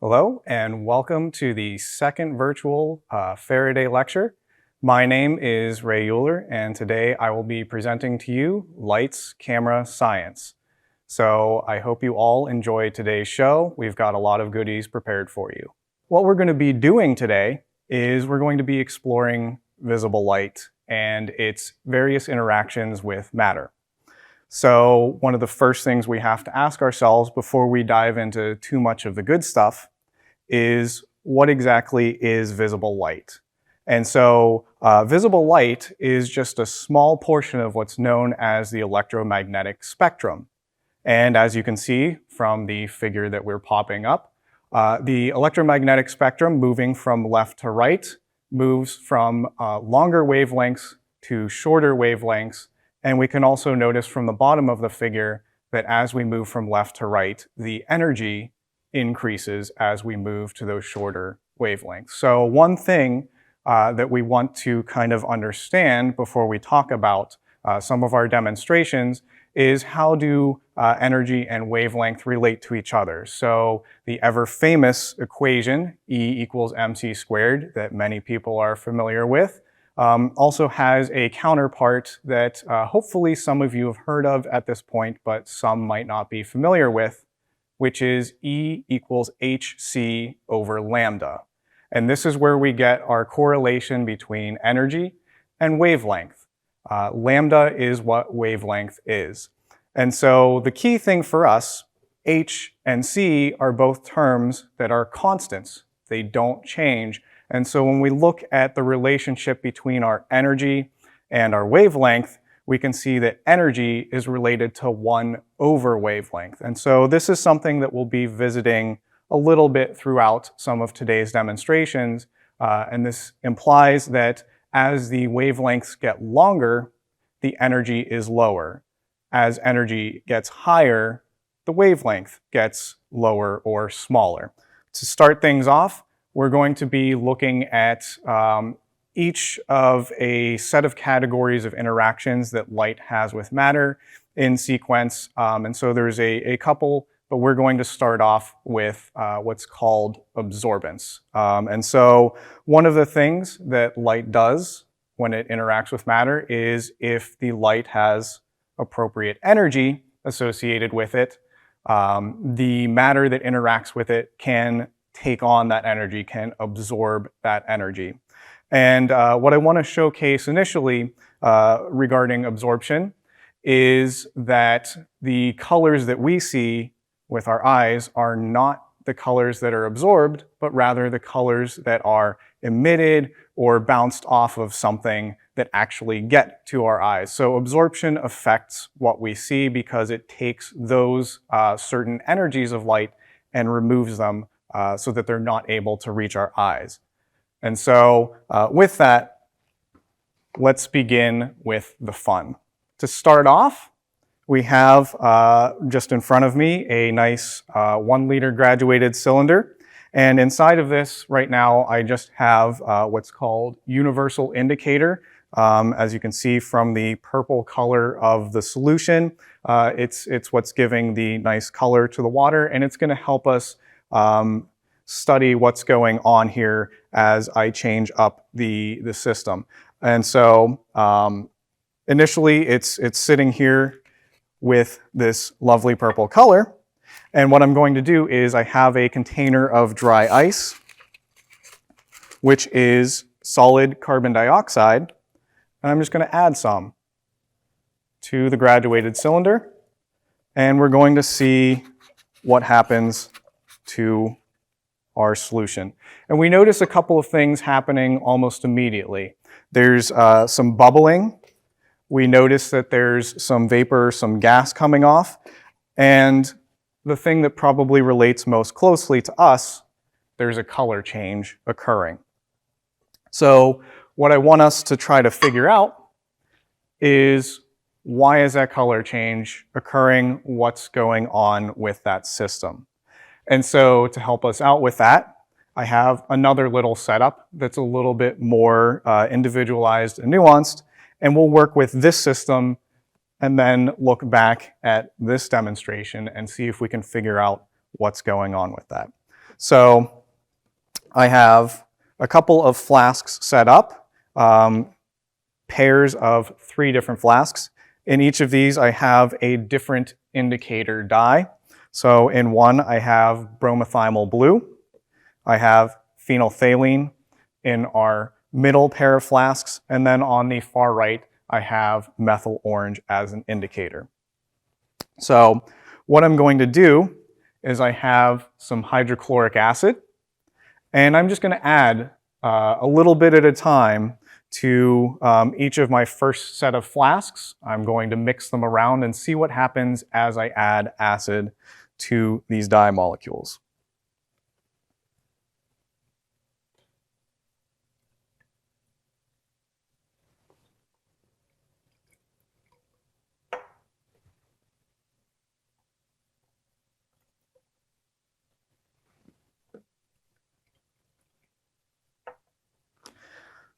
Hello and welcome to the second virtual Faraday lecture. My name is Ray Euler and today I will be presenting to you Lights, Camera, Science. So I hope you all enjoy today's show. We've got a lot of goodies prepared for you. What we're going to be doing today is we're going to be exploring visible light and its various interactions with matter. So one of the first things we have to ask ourselves before we dive into too much of the good stuff is what exactly is visible light? And so visible light is just a small portion of what's known as the electromagnetic spectrum. And as you can see from the figure that we're popping up, the electromagnetic spectrum moving from left to right moves from longer wavelengths to shorter wavelengths. And we can also notice from the bottom of the figure that as we move from left to right, the energy increases as we move to those shorter wavelengths. So one thing that we want to kind of understand before we talk about some of our demonstrations is how do energy and wavelength relate to each other. So the ever famous equation E equals mc squared that many people are familiar with also has a counterpart that hopefully some of you have heard of at this point, but some might not be familiar with, which is E equals hc over lambda. And this is where we get our correlation between energy and wavelength. Lambda is what wavelength is. And so the key thing for us, h and c are both terms that are constants. They don't change. And so when we look at the relationship between our energy and our wavelength, we can see that energy is related to 1 over wavelength. And so this is something that we'll be visiting a little bit throughout some of today's demonstrations. And this implies that as the wavelengths get longer, the energy is lower. As energy gets higher, the wavelength gets lower or smaller. To start things off, we're going to be looking at each of a set of categories of interactions that light has with matter in sequence. And so there's a couple, but we're going to start off with what's called absorbance. And so one of the things that light does when it interacts with matter is if the light has appropriate energy associated with it, the matter that interacts with it can take on that energy, can absorb that energy. And what I want to showcase initially regarding absorption is that the colors that we see with our eyes are not the colors that are absorbed, but rather the colors that are emitted or bounced off of something that actually get to our eyes. So absorption affects what we see because it takes those certain energies of light and removes them so that they're not able to reach our eyes. And so with that, let's begin with the fun. To start off, we have just in front of me a nice 1 liter graduated cylinder. And inside of this right now, I just have what's called universal indicator. As you can see from the purple color of the solution, it's what's giving the nice color to the water, and it's going to help us study what's going on here as I change up the system. And so initially it's sitting here with this lovely purple color. And what I'm going to do is I have a container of dry ice, which is solid carbon dioxide. And I'm just going to add some to the graduated cylinder. And we're going to see what happens to our solution. And we notice a couple of things happening almost immediately. There's some bubbling. We notice that there's some vapor, some gas coming off. And the thing that probably relates most closely to us, there's a color change occurring. So what I want us to try to figure out is why is that color change occurring? What's going on with that system? And so to help us out with that, I have another little setup that's a little bit more individualized and nuanced, and we'll work with this system and then look back at this demonstration and see if we can figure out what's going on with that. So I have a couple of flasks set up, pairs of 3 different flasks. In each of these, I have a different indicator dye. So in one, I have bromothymol blue. I have phenolphthalein in our middle pair of flasks, and then on the far right, I have methyl orange as an indicator. So what I'm going to do is I have some hydrochloric acid, and I'm just going to add a little bit at a time to each of my first set of flasks. I'm going to mix them around and see what happens as I add acid to these dye molecules.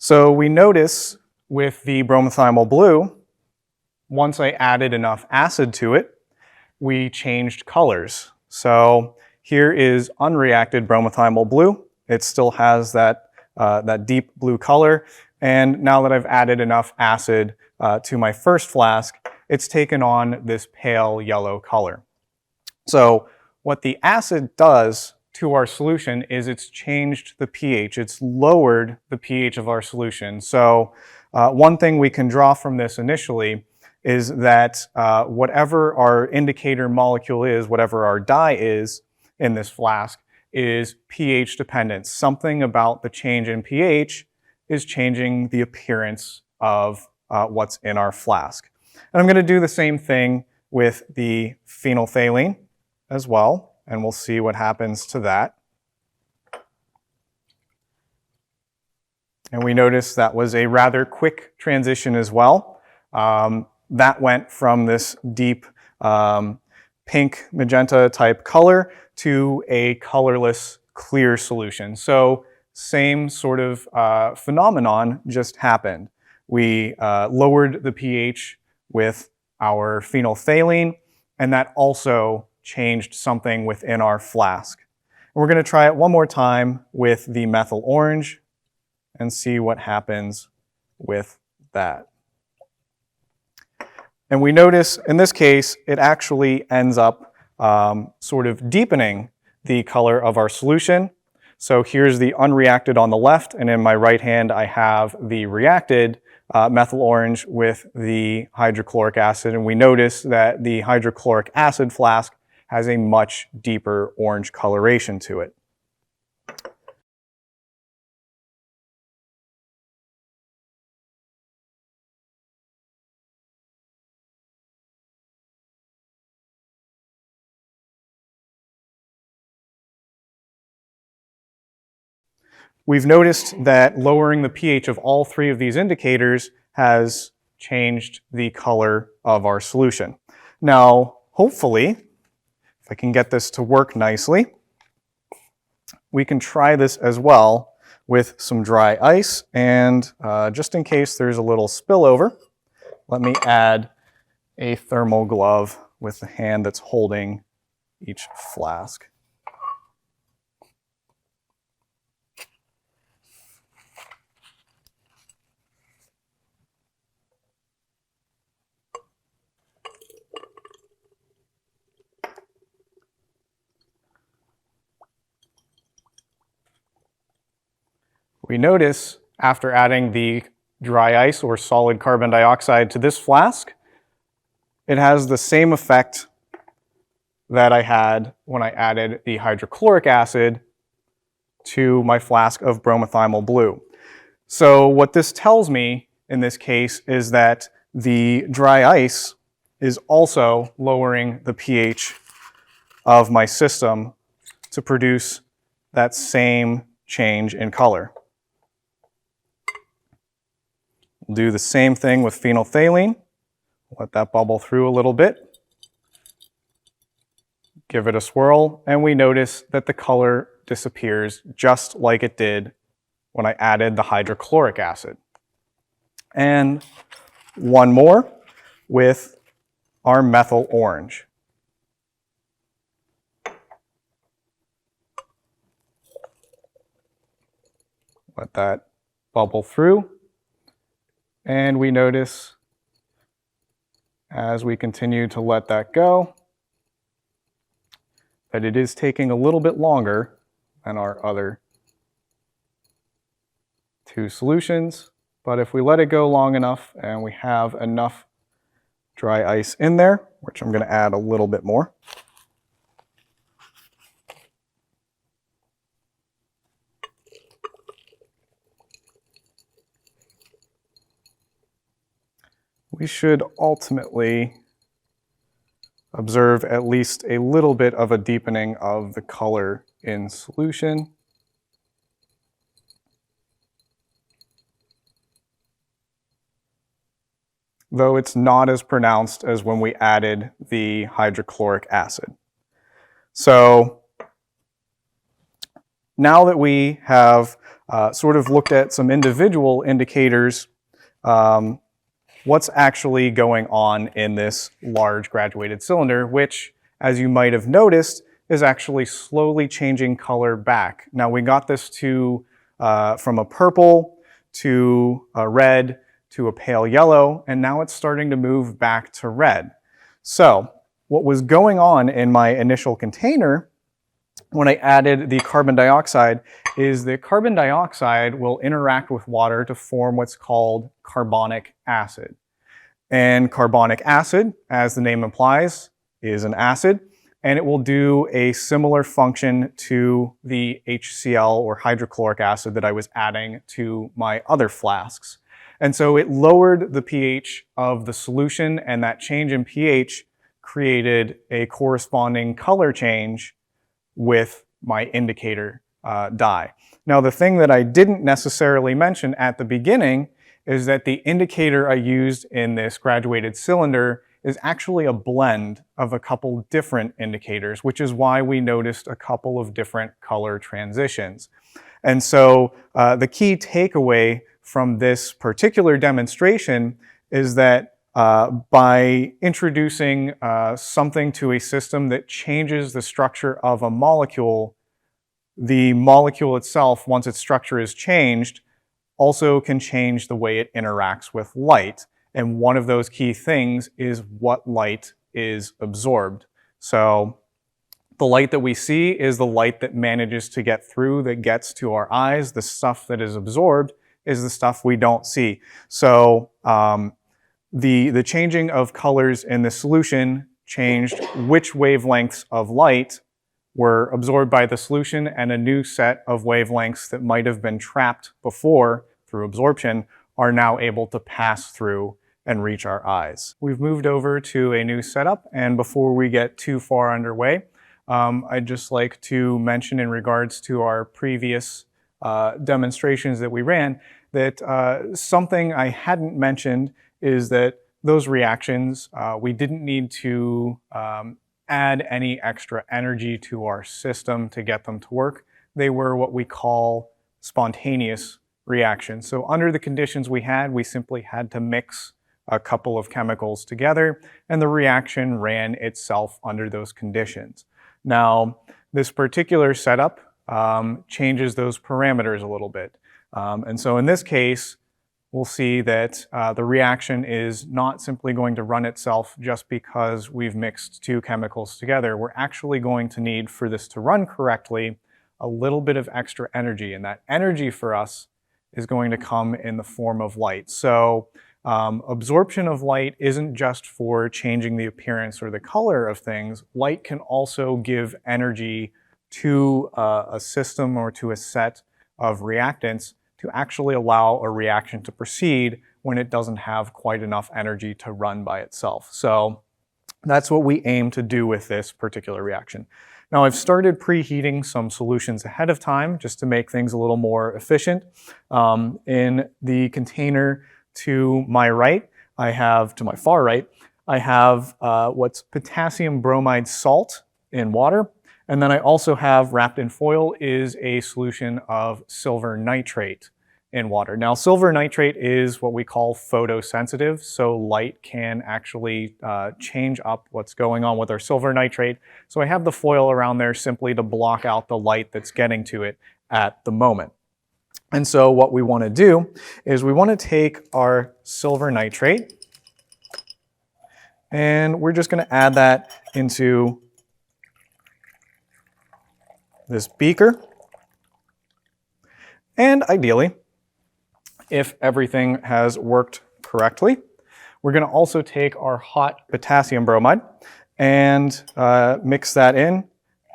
So we notice with the bromothymol blue, once I added enough acid to it, we changed colors. So here is unreacted bromothymol blue. It still has that deep blue color. And now that I've added enough acid to my first flask, it's taken on this pale yellow color. So what the acid does to our solution is it's changed the pH. It's lowered the pH of our solution. So one thing we can draw from this initially is that whatever our indicator molecule is, whatever our dye is in this flask, is pH dependent. Something about the change in pH is changing the appearance of what's in our flask. And I'm going to do the same thing with the phenolphthalein as well, and we'll see what happens to that. And we notice that was a rather quick transition as well. That went from this deep pink magenta type color to a colorless clear solution. So same sort of phenomenon just happened. We lowered the pH with our phenolphthalein, and that also changed something within our flask. And we're going to try it one more time with the methyl orange and see what happens with that. And we notice in this case, it actually ends up sort of deepening the color of our solution. So here's the unreacted on the left, and in my right hand I have the reacted methyl orange with the hydrochloric acid, and we notice that the hydrochloric acid flask has a much deeper orange coloration to it. We've noticed that lowering the pH of all 3 of these indicators has changed the color of our solution. Now, hopefully, if I can get this to work nicely, we can try this as well with some dry ice. And just in case there's a little spillover, let me add a thermal glove with the hand that's holding each flask. We notice after adding the dry ice or solid carbon dioxide to this flask, it has the same effect that I had when I added the hydrochloric acid to my flask of bromothymol blue. So what this tells me in this case is that the dry ice is also lowering the pH of my system to produce that same change in color. We'll do the same thing with phenolphthalein. Let that bubble through a little bit. Give it a swirl, and we notice that the color disappears just like it did when I added the hydrochloric acid. And one more with our methyl orange. let that bubble through. And we notice as we continue to let that go that it is taking a little bit longer than our other two solutions. But if we let it go long enough and we have enough dry ice in there, which I'm going to add a little bit more, we should ultimately observe at least a little bit of a deepening of the color in solution. Though it's not as pronounced as when we added the hydrochloric acid. So now that we have sort of looked at some individual indicators, what's actually going on in this large graduated cylinder, which, as you might have noticed, is actually slowly changing color back. Now we got this to from a purple to a red to a pale yellow, and now it's starting to move back to red. So what was going on in my initial container when I added the carbon dioxide is that carbon dioxide will interact with water to form what's called carbonic acid. And carbonic acid, as the name implies, is an acid, and it will do a similar function to the HCl or hydrochloric acid that I was adding to my other flasks. And so it lowered the pH of the solution, and that change in pH created a corresponding color change with my indicator dye. Now, the thing that I didn't necessarily mention at the beginning is that the indicator I used in this graduated cylinder is actually a blend of a couple different indicators, which is why we noticed a couple of different color transitions. And so the key takeaway from this particular demonstration is that by introducing something to a system that changes the structure of a molecule, the molecule itself, once its structure is changed, also can change the way it interacts with light. And one of those key things is what light is absorbed. So the light that we see is the light that manages to get through, that gets to our eyes. The stuff that is absorbed is the stuff we don't see. So the changing of colors in the solution changed which wavelengths of light were absorbed by the solution, and a new set of wavelengths that might have been trapped before through absorption are now able to pass through and reach our eyes. We've moved over to a new setup, and before we get too far underway, I'd just like to mention in regards to our previous demonstrations that we ran that something I hadn't mentioned is that those reactions, we didn't need to add any extra energy to our system to get them to work. They were what we call spontaneous reactions. So under the conditions we simply had to mix a couple of chemicals together, and the reaction ran itself under those conditions. Now, this particular setup changes those parameters a little bit. And so in this case, we'll see that the reaction is not simply going to run itself just because we've mixed two chemicals together. We're actually going to need, for this to run correctly, a little bit of extra energy. And that energy for us is going to come in the form of light. So absorption of light isn't just for changing the appearance or the color of things. Light can also give energy to a system or to a set of reactants to actually allow a reaction to proceed when it doesn't have quite enough energy to run by itself. So that's what we aim to do with this particular reaction. Now, I've started preheating some solutions ahead of time just to make things a little more efficient. In the container to my right, to my far right, I have what's potassium bromide salt in water. And then I also have, wrapped in foil, is a solution of silver nitrate in water. Now, silver nitrate is what we call photosensitive, so light can actually change up what's going on with our silver nitrate. So I have the foil around there simply to block out the light that's getting to it at the moment. And so what we want to do is we want to take our silver nitrate, and we're just going to add that into this beaker. And ideally, if everything has worked correctly, we're going to also take our hot potassium bromide and mix that in.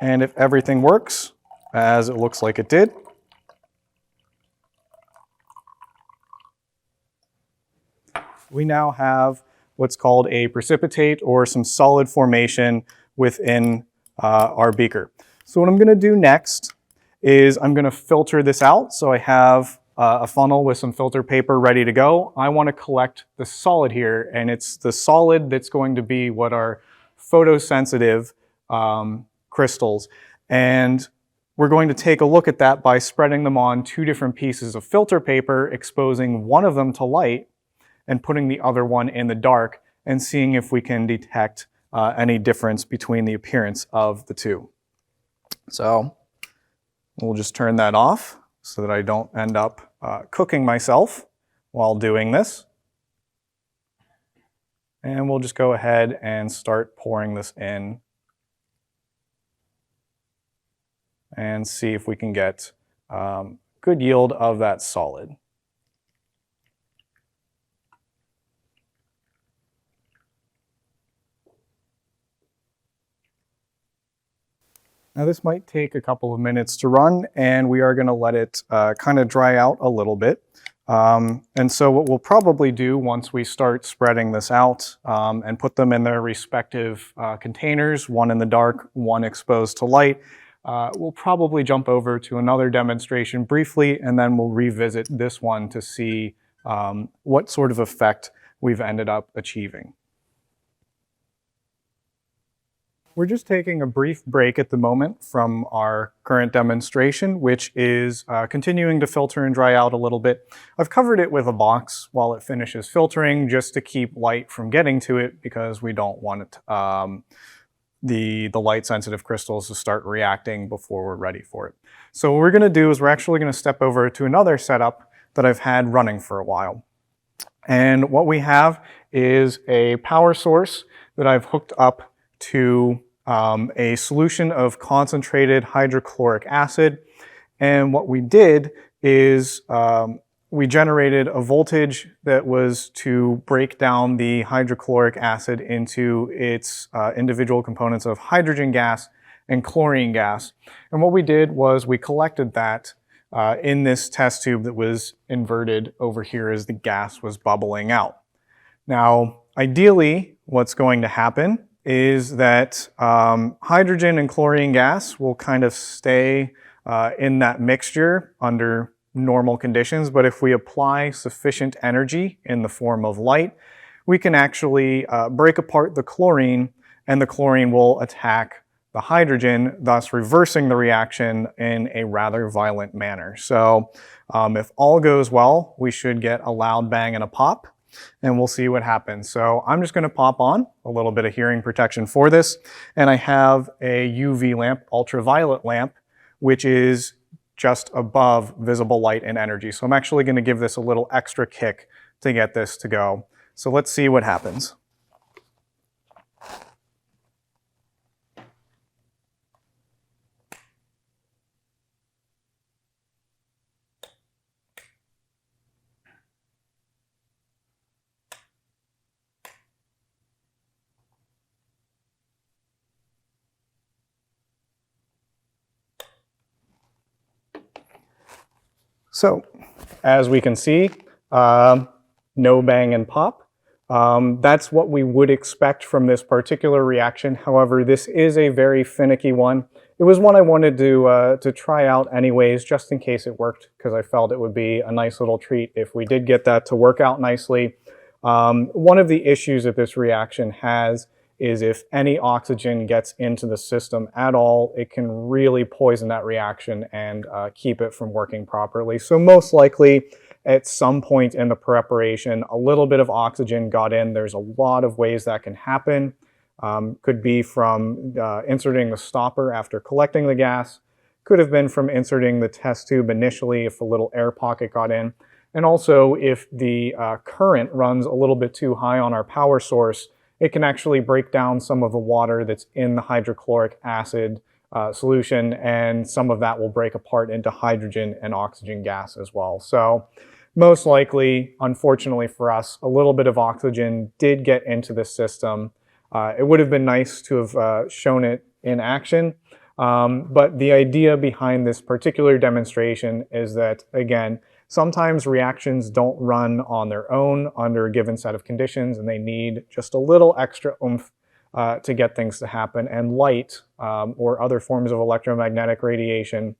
And if everything works, as it looks like it did, we now have what's called a precipitate, or some solid formation within our beaker. So what I'm going to do next is I'm going to filter this out. So I have a funnel with some filter paper ready to go. I want to collect the solid here, and it's the solid that's going to be what are photosensitive crystals. And we're going to take a look at that by spreading them on 2 different pieces of filter paper, exposing one of them to light and putting the other one in the dark, and seeing if we can detect any difference between the appearance of the two. So we'll just turn that off so that I don't end up cooking myself while doing this. And we'll just go ahead and start pouring this in and see if we can get good yield of that solid. Now this might take a couple of minutes to run, and we are going to let it kind of dry out a little bit. And so what we'll probably do once we start spreading this out and put them in their respective containers, one in the dark, one exposed to light, we'll probably jump over to another demonstration briefly, and then we'll revisit this one to see what sort of effect we've ended up achieving. We're just taking a brief break at the moment from our current demonstration, which is continuing to filter and dry out a little bit. I've covered it with a box while it finishes filtering, just to keep light from getting to it, because we don't want it, the light-sensitive crystals to start reacting before we're ready for it. So what we're going to do is we're actually going to step over to another setup that I've had running for a while. And what we have is a power source that I've hooked up to a solution of concentrated hydrochloric acid. And what we did is we generated a voltage that was to break down the hydrochloric acid into its individual components of hydrogen gas and chlorine gas. And what we did was we collected that in this test tube that was inverted over here as the gas was bubbling out. Now, ideally, what's going to happen is that hydrogen and chlorine gas will kind of stay in that mixture under normal conditions, but if we apply sufficient energy in the form of light, we can actually break apart the chlorine, and the chlorine will attack the hydrogen, thus reversing the reaction in a rather violent manner. So if all goes well, we should get a loud bang and a pop, and we'll see what happens. So I'm just going to pop on a little bit of hearing protection for this, and I have a UV lamp, ultraviolet lamp, which is just above visible light and energy. So I'm actually going to give this a little extra kick to get this to go. So let's see what happens. So, as we can see, no bang and pop. That's what we would expect from this particular reaction. However, this is a very finicky one. It was one I wanted to try out anyways, just in case it worked, because I felt it would be a nice little treat if we did get that to work out nicely. One of the issues that this reaction has is if any oxygen gets into the system at all, it can really poison that reaction and keep it from working properly. So most likely, at some point in the preparation, a little bit of oxygen got in. There's a lot of ways that can happen. Could be from inserting the stopper after collecting the gas, could have been from inserting the test tube initially if a little air pocket got in. And also if the current runs a little bit too high on our power source, it can actually break down some of the water that's in the hydrochloric acid solution, and some of that will break apart into hydrogen and oxygen gas as well. So most likely, unfortunately for us, a little bit of oxygen did get into the system. It would have been nice to have shown it in action, but the idea behind this particular demonstration is that, again, sometimes reactions don't run on their own under a given set of conditions, and they need just a little extra oomph to get things to happen. And light or other forms of electromagnetic radiation,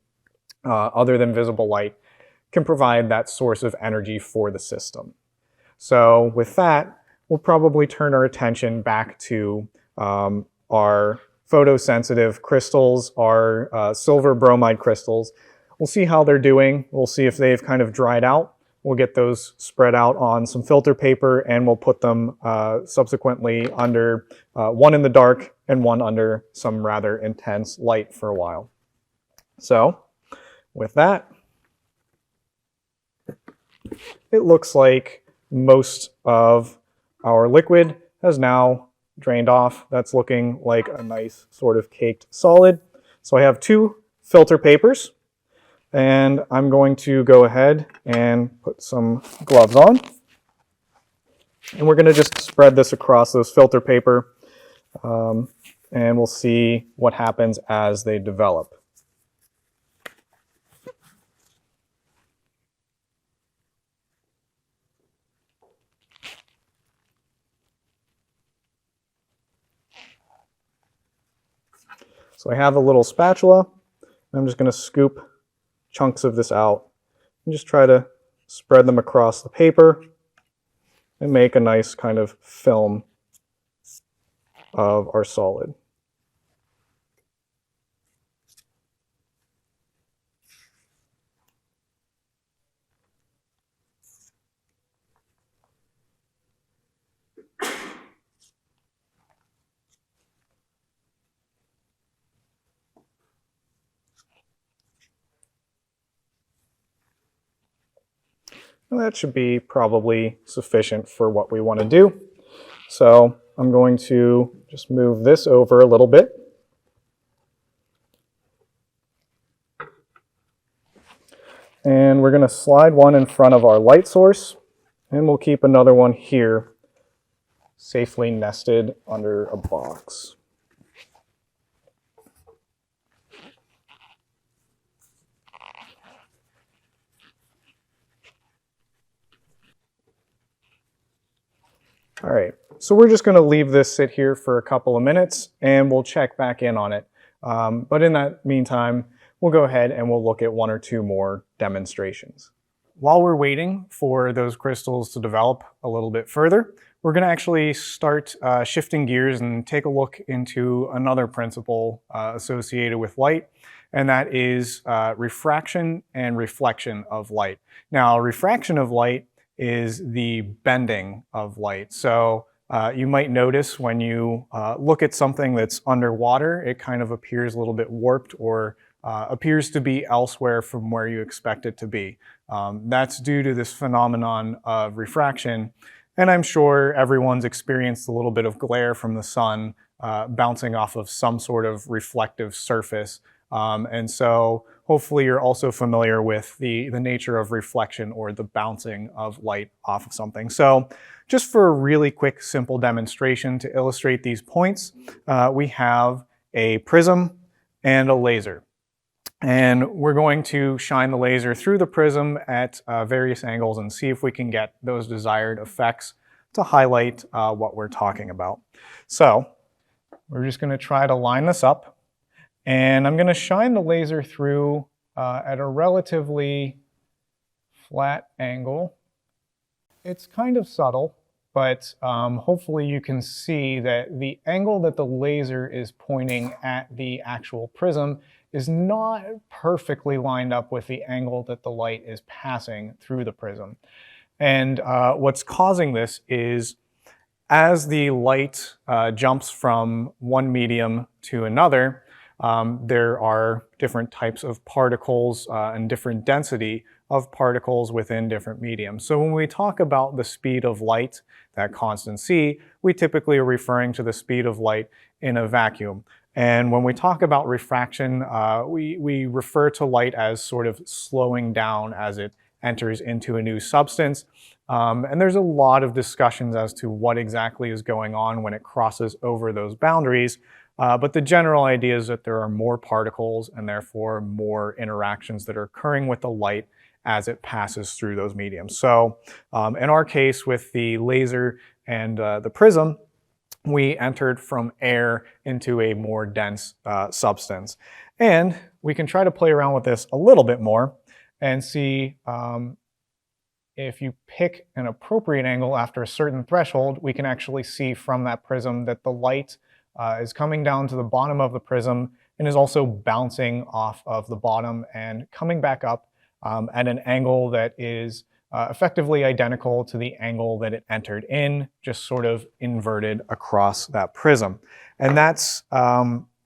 other than visible light, can provide that source of energy for the system. So with that, we'll probably turn our attention back to our photosensitive crystals, our silver bromide crystals. We'll see how they're doing. We'll see if they've kind of dried out. We'll get those spread out on some filter paper, and we'll put them subsequently under one in the dark and one under some rather intense light for a while. So with that, it looks like most of our liquid has now drained off. That's looking like a nice sort of caked solid. So I have two filter papers, and I'm going to go ahead and put some gloves on. And we're going to just spread this across those filter paper, and we'll see what happens as they develop. So I have a little spatula. I'm just going to scoop chunks of this out and just try to spread them across the paper and make a nice kind of film of our solid. And that should be probably sufficient for what we want to do. So I'm going to just move this over a little bit. And we're going to slide one in front of our light source, and we'll keep another one here safely nested under a box. All right, so we're just going to leave this sit here for a couple of minutes, and we'll check back in on it. But in that meantime, we'll go ahead and we'll look at one or two more demonstrations. While we're waiting for those crystals to develop a little bit further, we're going to actually start shifting gears and take a look into another principle associated with light, and that is refraction and reflection of light. Now, refraction of light is the bending of light. So you might notice when you look at something that's underwater, it kind of appears a little bit warped or appears to be elsewhere from where you expect it to be. That's due to this phenomenon of refraction. And I'm sure everyone's experienced a little bit of glare from the sun bouncing off of some sort of reflective surface. And so hopefully you're also familiar with the nature of reflection, or the bouncing of light off of something. So just for a really quick, simple demonstration to illustrate these points, we have a prism and a laser. And we're going to shine the laser through the prism at various angles and see if we can get those desired effects to highlight what we're talking about. So we're just going to try to line this up. And I'm going to shine the laser through at a relatively flat angle. It's kind of subtle, but hopefully you can see that the angle that the laser is pointing at the actual prism is not perfectly lined up with the angle that the light is passing through the prism. And what's causing this is, as the light jumps from one medium to another, there are different types of particles and different density of particles within different mediums. So when we talk about the speed of light, that constant c, we typically are referring to the speed of light in a vacuum. And when we talk about refraction, we refer to light as sort of slowing down as it enters into a new substance. And there's a lot of discussions as to what exactly is going on when it crosses over those boundaries. But the general idea is that there are more particles and therefore more interactions that are occurring with the light as it passes through those mediums. So in our case with the laser and the prism, we entered from air into a more dense substance. And we can try to play around with this a little bit more and see if you pick an appropriate angle after a certain threshold, we can actually see from that prism that the light is coming down to the bottom of the prism and is also bouncing off of the bottom and coming back up at an angle that is effectively identical to the angle that it entered in, just sort of inverted across that prism. And that's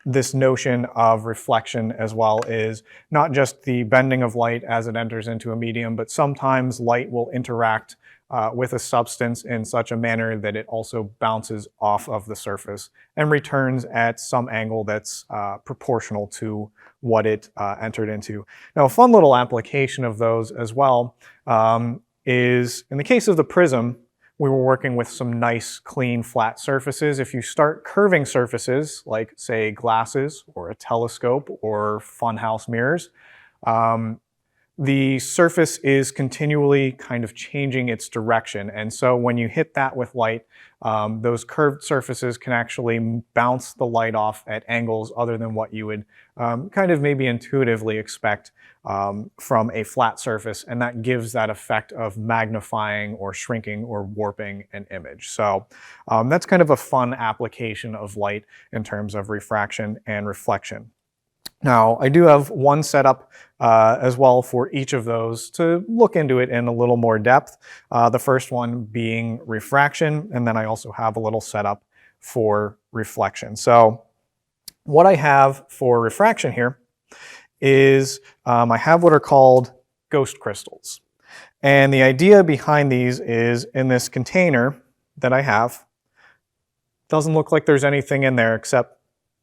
this notion of reflection as well, is not just the bending of light as it enters into a medium, but sometimes light will interact with a substance in such a manner that it also bounces off of the surface and returns at some angle that's proportional to what it entered into. Now, a fun little application of those as well is, in the case of the prism, we were working with some nice, clean, flat surfaces. If you start curving surfaces, like, say, glasses or a telescope or funhouse mirrors, the surface is continually kind of changing its direction. And so when you hit that with light, those curved surfaces can actually bounce the light off at angles other than what you would kind of maybe intuitively expect from a flat surface. And that gives that effect of magnifying or shrinking or warping an image. So that's kind of a fun application of light in terms of refraction and reflection. Now, I do have one setup as well for each of those to look into it in a little more depth. The first one being refraction, and then I also have a little setup for reflection. So what I have for refraction here is I have what are called ghost crystals. And the idea behind these is, in this container that I have, doesn't look like there's anything in there except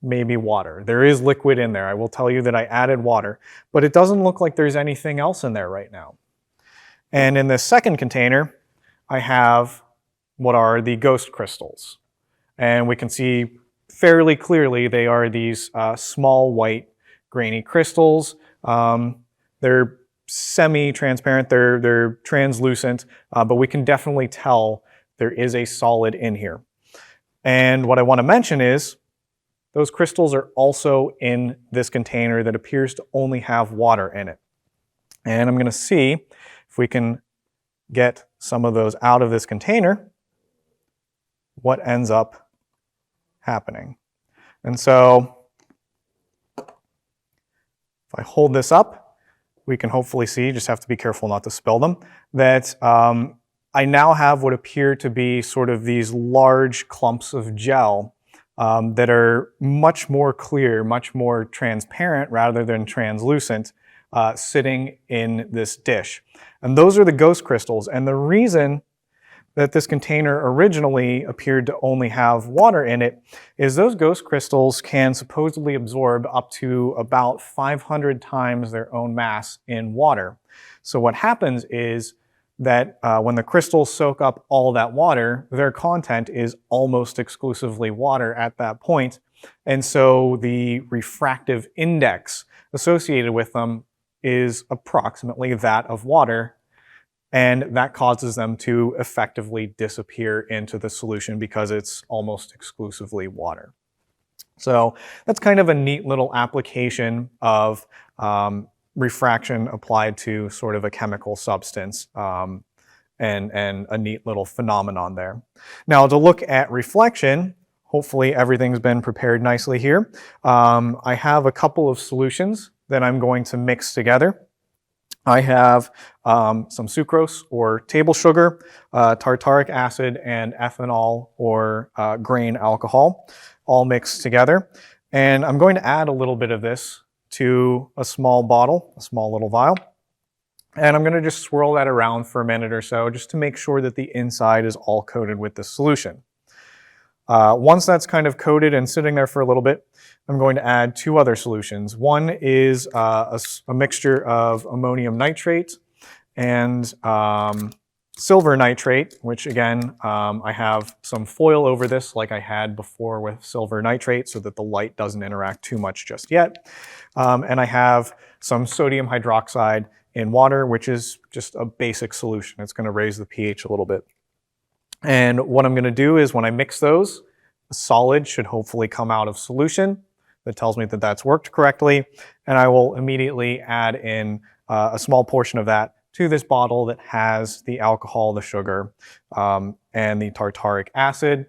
maybe water. There is liquid in there. I will tell you that I added water, but it doesn't look like there's anything else in there right now. And in this second container, I have what are the ghost crystals. And we can see fairly clearly they are these small white grainy crystals. They're semi-transparent, they're translucent, but we can definitely tell there is a solid in here. And what I want to mention is those crystals are also in this container that appears to only have water in it. And I'm going to see if we can get some of those out of this container, what ends up happening. And so if I hold this up, we can hopefully see, just have to be careful not to spill them, that I now have what appear to be sort of these large clumps of gel that are much more clear, much more transparent rather than translucent, sitting in this dish. And those are the ghost crystals. And the reason that this container originally appeared to only have water in it is those ghost crystals can supposedly absorb up to about 500 times their own mass in water. So what happens is that when the crystals soak up all that water, their content is almost exclusively water at that point. And so the refractive index associated with them is approximately that of water. And that causes them to effectively disappear into the solution because it's almost exclusively water. So that's kind of a neat little application of refraction applied to sort of a chemical substance, and a neat little phenomenon there. Now, to look at reflection, hopefully everything's been prepared nicely here. I have a couple of solutions that I'm going to mix together. I have some sucrose or table sugar, tartaric acid, and ethanol or grain alcohol all mixed together. And I'm going to add a little bit of this to a small bottle, a small little vial. And I'm going to just swirl that around for a minute or so just to make sure that the inside is all coated with the solution. Once that's kind of coated and sitting there for a little bit, I'm going to add two other solutions. One is a mixture of ammonium nitrate and silver nitrate, which again, I have some foil over this like I had before with silver nitrate so that the light doesn't interact too much just yet. And I have some sodium hydroxide in water, which is just a basic solution. It's going to raise the pH a little bit. And what I'm going to do is when I mix those, the solid should hopefully come out of solution. That tells me that that's worked correctly. And I will immediately add in a small portion of that to this bottle that has the alcohol, the sugar, and the tartaric acid.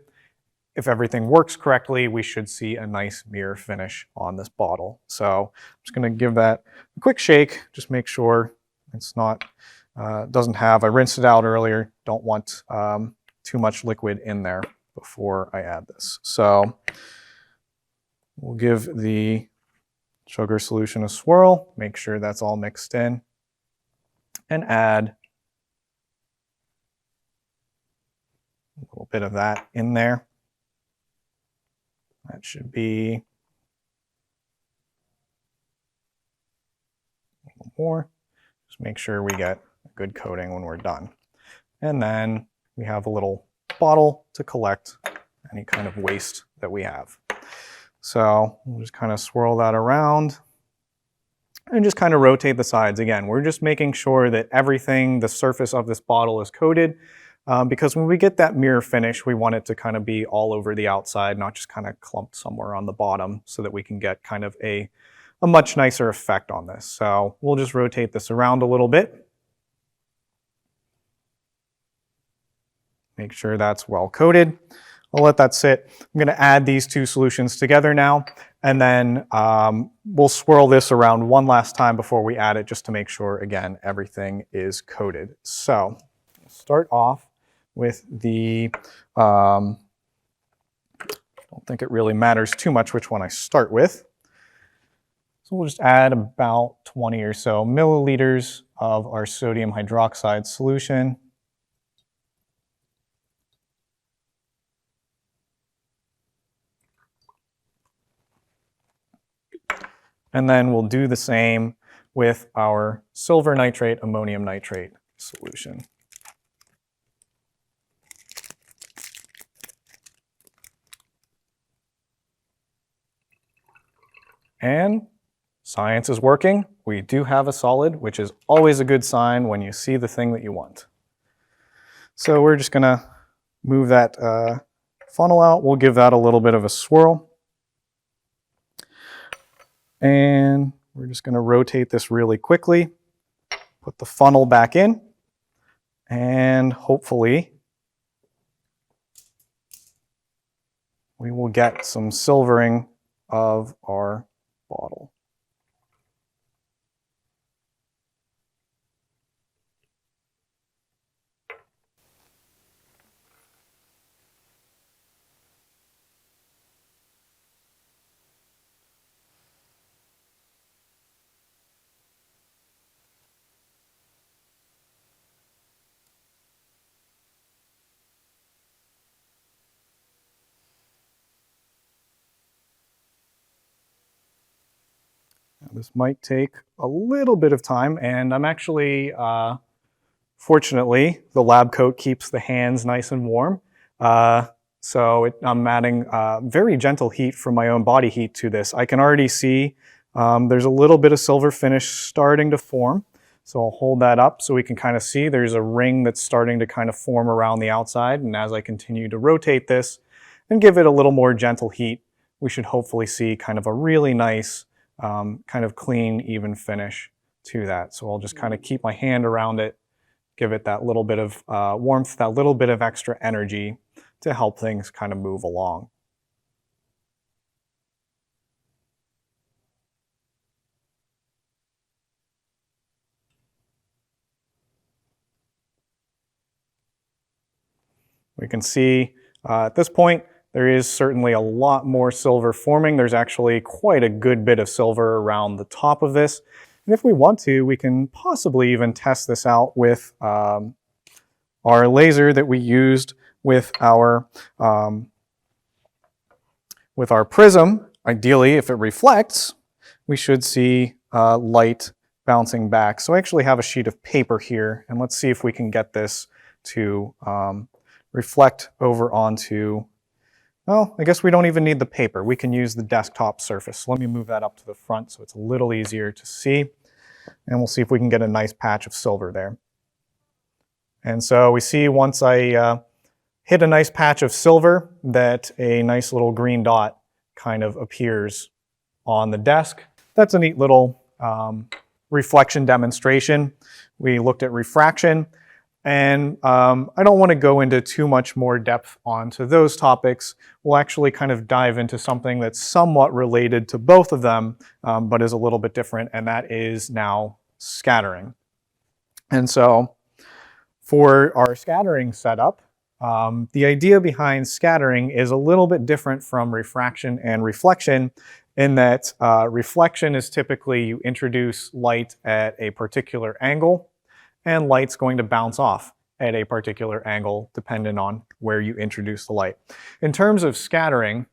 If everything works correctly, we should see a nice mirror finish on this bottle. So I'm just going to give that a quick shake, just make sure it's not, doesn't have, I rinsed it out earlier, don't want too much liquid in there before I add this. So we'll give the sugar solution a swirl, make sure that's all mixed in, and add a little bit of that in there. That should be a little more. Just make sure we get a good coating when we're done. And then we have a little bottle to collect any kind of waste that we have. So we'll just kind of swirl that around and just kind of rotate the sides. Again, we're just making sure that everything, the surface of this bottle is coated, because when we get that mirror finish, we want it to kind of be all over the outside, not just kind of clumped somewhere on the bottom, so that we can get kind of a much nicer effect on this. So we'll just rotate this around a little bit. Make sure that's well coated. I'll let that sit. I'm going to add these two solutions together now, and then we'll swirl this around one last time before we add it, just to make sure, again, everything is coated. So we'll start off with the, I don't think it really matters too much which one I start with. So we'll just add about 20 or so milliliters of our sodium hydroxide solution. And then we'll do the same with our silver nitrate, ammonium nitrate solution. And science is working. We do have a solid, which is always a good sign when you see the thing that you want. So we're just going to move that funnel out. We'll give that a little bit of a swirl. And we're just going to rotate this really quickly, put the funnel back in, and hopefully we will get some silvering of our bottle. This might take a little bit of time, and I'm actually, fortunately, the lab coat keeps the hands nice and warm. So I'm adding very gentle heat from my own body heat to this. I can already see there's a little bit of silver finish starting to form. So I'll hold that up so we can kind of see there's a ring that's starting to kind of form around the outside. And as I continue to rotate this and give it a little more gentle heat, we should hopefully see kind of a really nice kind of clean, even finish to that. So I'll just kind of keep my hand around it, give it that little bit of warmth, that little bit of extra energy to help things kind of move along. We can see at this point there is certainly a lot more silver forming. There's actually quite a good bit of silver around the top of this. And if we want to, we can possibly even test this out with our laser that we used with our prism. Ideally, if it reflects, we should see light bouncing back. So I actually have a sheet of paper here, and let's see if we can get this to reflect over onto, well, I guess we don't even need the paper. We can use the desktop surface. Let me move that up to the front so it's a little easier to see, and we'll see if we can get a nice patch of silver there. And so we see once I hit a nice patch of silver that a nice little green dot kind of appears on the desk. That's a neat little reflection demonstration. We looked at refraction, and I don't want to go into too much more depth onto those topics. We'll actually kind of dive into something that's somewhat related to both of them, but is a little bit different, and that is now scattering. And so for our scattering setup, the idea behind scattering is a little bit different from refraction and reflection, in that reflection is typically you introduce light at a particular angle, and light's going to bounce off at a particular angle depending on where you introduce the light. In terms of scattering,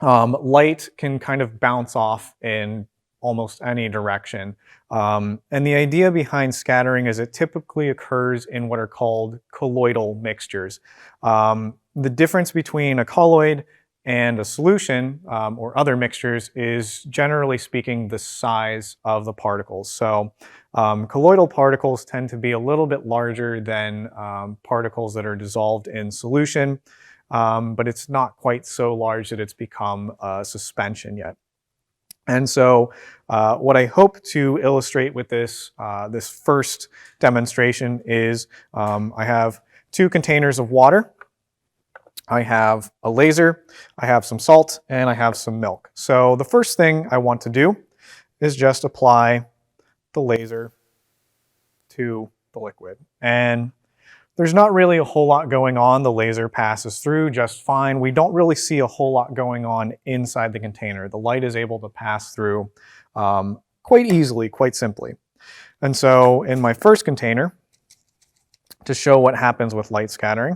light can kind of bounce off in almost any direction. And the idea behind scattering is it typically occurs in what are called colloidal mixtures. The difference between a colloid and a solution or other mixtures is, generally speaking, the size of the particles. So colloidal particles tend to be a little bit larger than particles that are dissolved in solution, but it's not quite so large that it's become a suspension yet. And so what I hope to illustrate with this, this first demonstration is I have 2 containers of water, I have a laser, I have some salt, and I have some milk. So the first thing I want to do is just apply the laser to the liquid. And there's not really a whole lot going on. The laser passes through just fine. We don't really see a whole lot going on inside the container. The light is able to pass through quite easily, quite simply. And so in my first container, to show what happens with light scattering,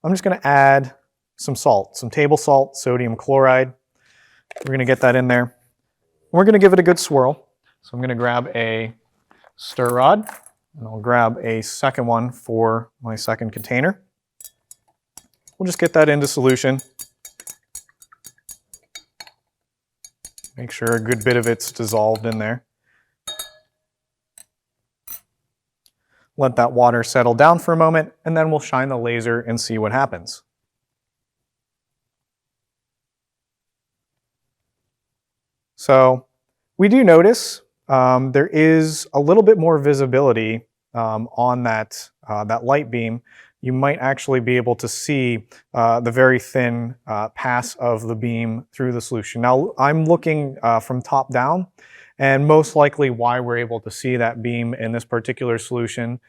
I'm just going to add some salt, some table salt, sodium chloride. We're going to get that in there. We're going to give it a good swirl. So I'm going to grab a stir rod, and I'll grab a second one for my second container. We'll just get that into solution. Make sure a good bit of it's dissolved in there. Let that water settle down for a moment, and then we'll shine the laser and see what happens. So we do notice there is a little bit more visibility on that light beam. You might actually be able to see the very thin pass of the beam through the solution. Now I'm looking from top down, and most likely why we're able to see that beam in this particular solution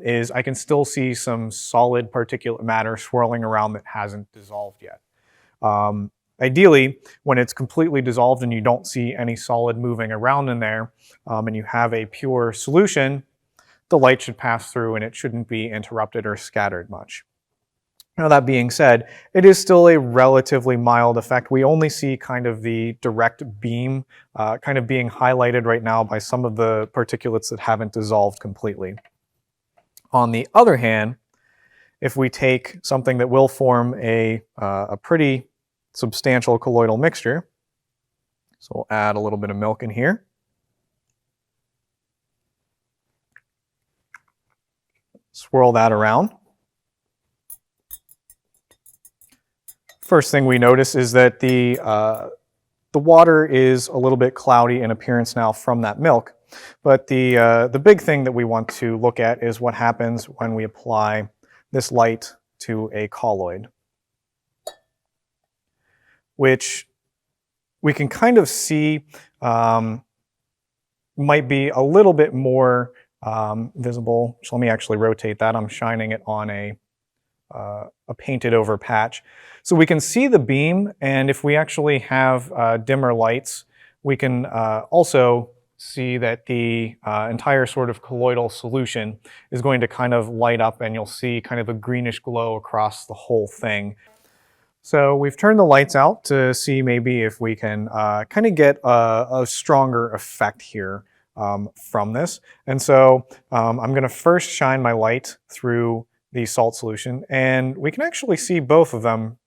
is I can still see some solid particulate matter swirling around that hasn't dissolved yet. Ideally, when it's completely dissolved and you don't see any solid moving around in there, and you have a pure solution, the light should pass through and it shouldn't be interrupted or scattered much. Now that being said, it is still a relatively mild effect. We only see kind of the direct beam kind of being highlighted right now by some of the particulates that haven't dissolved completely. On the other hand, if we take something that will form a pretty substantial colloidal mixture, so we'll add a little bit of milk in here. Swirl that around. First thing we notice is that the water is a little bit cloudy in appearance now from that milk. But the big thing that we want to look at is what happens when we apply this light to a colloid, which we can kind of see might be a little bit more visible. So let me actually rotate that. I'm shining it on a a painted over patch. So we can see the beam, and if we actually have dimmer lights, we can also see that the entire sort of colloidal solution is going to kind of light up, and you'll see kind of a greenish glow across the whole thing. So we've turned the lights out to see maybe if we can kind of get a stronger effect here from this. And so I'm going to first shine my light through the salt solution, and we can actually see both of them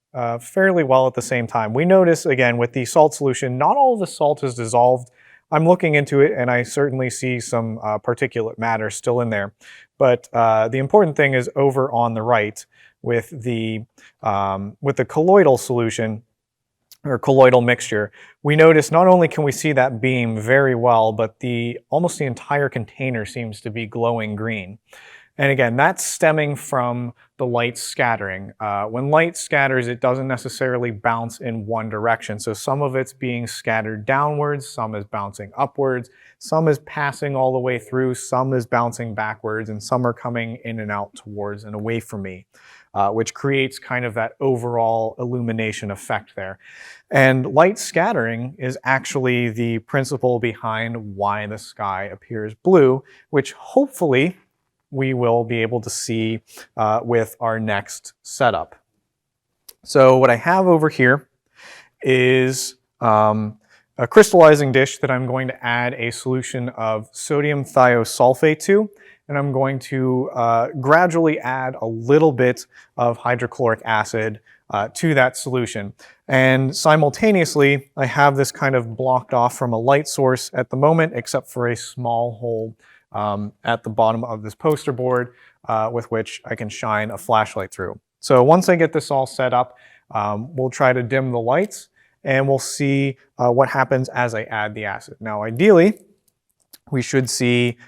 fairly well at the same time. We notice, again, with the salt solution, not all of the salt is dissolved. I'm looking into it, and I certainly see some particulate matter still in there. But the important thing is over on the right, with the colloidal solution, or colloidal mixture, we notice not only can we see that beam very well, but almost the entire container seems to be glowing green. And again, that's stemming from the light scattering. When light scatters, it doesn't necessarily bounce in one direction. So some of it's being scattered downwards, some is bouncing upwards, some is passing all the way through, some is bouncing backwards, and some are coming in and out towards and away from me, which creates kind of that overall illumination effect there. And light scattering is actually the principle behind why the sky appears blue, which hopefully we will be able to see with our next setup. So what I have over here is a crystallizing dish that I'm going to add a solution of sodium thiosulfate to, and I'm going to gradually add a little bit of hydrochloric acid to that solution. And simultaneously, I have this kind of blocked off from a light source at the moment, except for a small hole at the bottom of this poster board with which I can shine a flashlight through. So once I get this all set up, we'll try to dim the lights, and we'll see what happens as I add the acid. Now ideally, we should see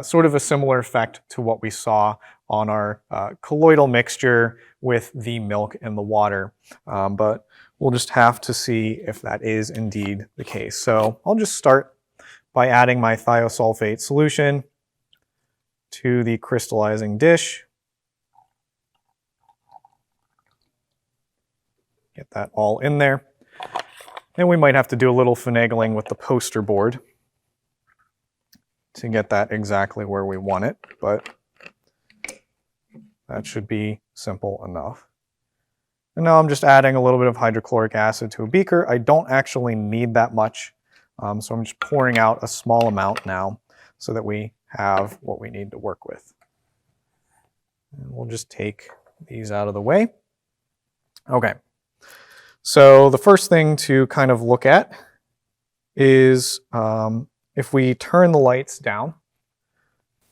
sort of a similar effect to what we saw on our colloidal mixture with the milk and the water. But we'll just have to see if that is indeed the case. So I'll just start by adding my thiosulfate solution to the crystallizing dish. Get that all in there. And we might have to do a little finagling with the poster board to get that exactly where we want it, but that should be simple enough. And now I'm just adding a little bit of hydrochloric acid to a beaker. I don't actually need that much, so I'm just pouring out a small amount now so that we have what we need to work with. And we'll just take these out of the way. Okay, so the first thing to kind of look at is if we turn the lights down,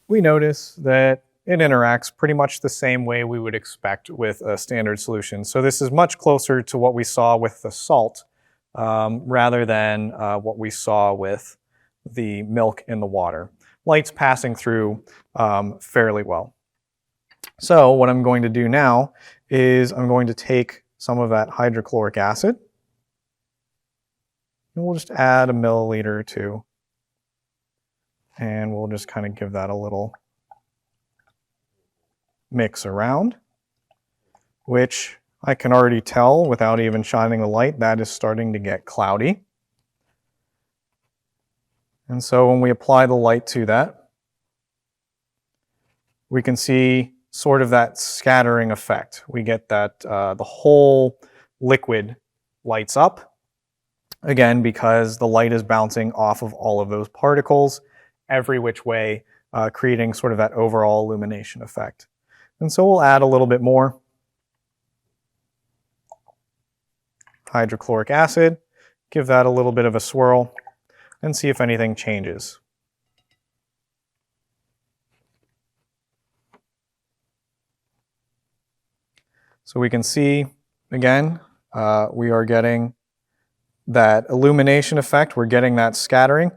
we notice that it interacts pretty much the same way we would expect with a standard solution. So this is much closer to what we saw with the salt rather than what we saw with the milk in the water. Light's passing through fairly well. So what I'm going to do now is I'm going to take some of that hydrochloric acid, and we'll just add a milliliter or two, and we'll just kind of give that a little mix around, which I can already tell without even shining the light, that is starting to get cloudy. And so when we apply the light to that, we can see sort of that scattering effect. We get that the whole liquid lights up, again, because the light is bouncing off of all of those particles every which way, creating sort of that overall illumination effect. And so we'll add a little bit more hydrochloric acid, give that a little bit of a swirl, and see if anything changes. So we can see, again, we are getting that illumination effect. We're getting that scattering.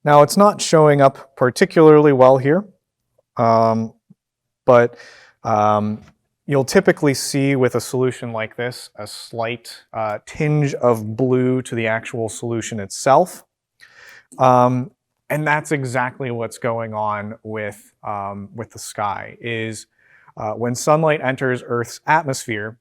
Now it's not showing up particularly well here, but you'll typically see with a solution like this a slight tinge of blue to the actual solution itself. And that's exactly what's going on with the sky. Is When sunlight enters Earth's atmosphere,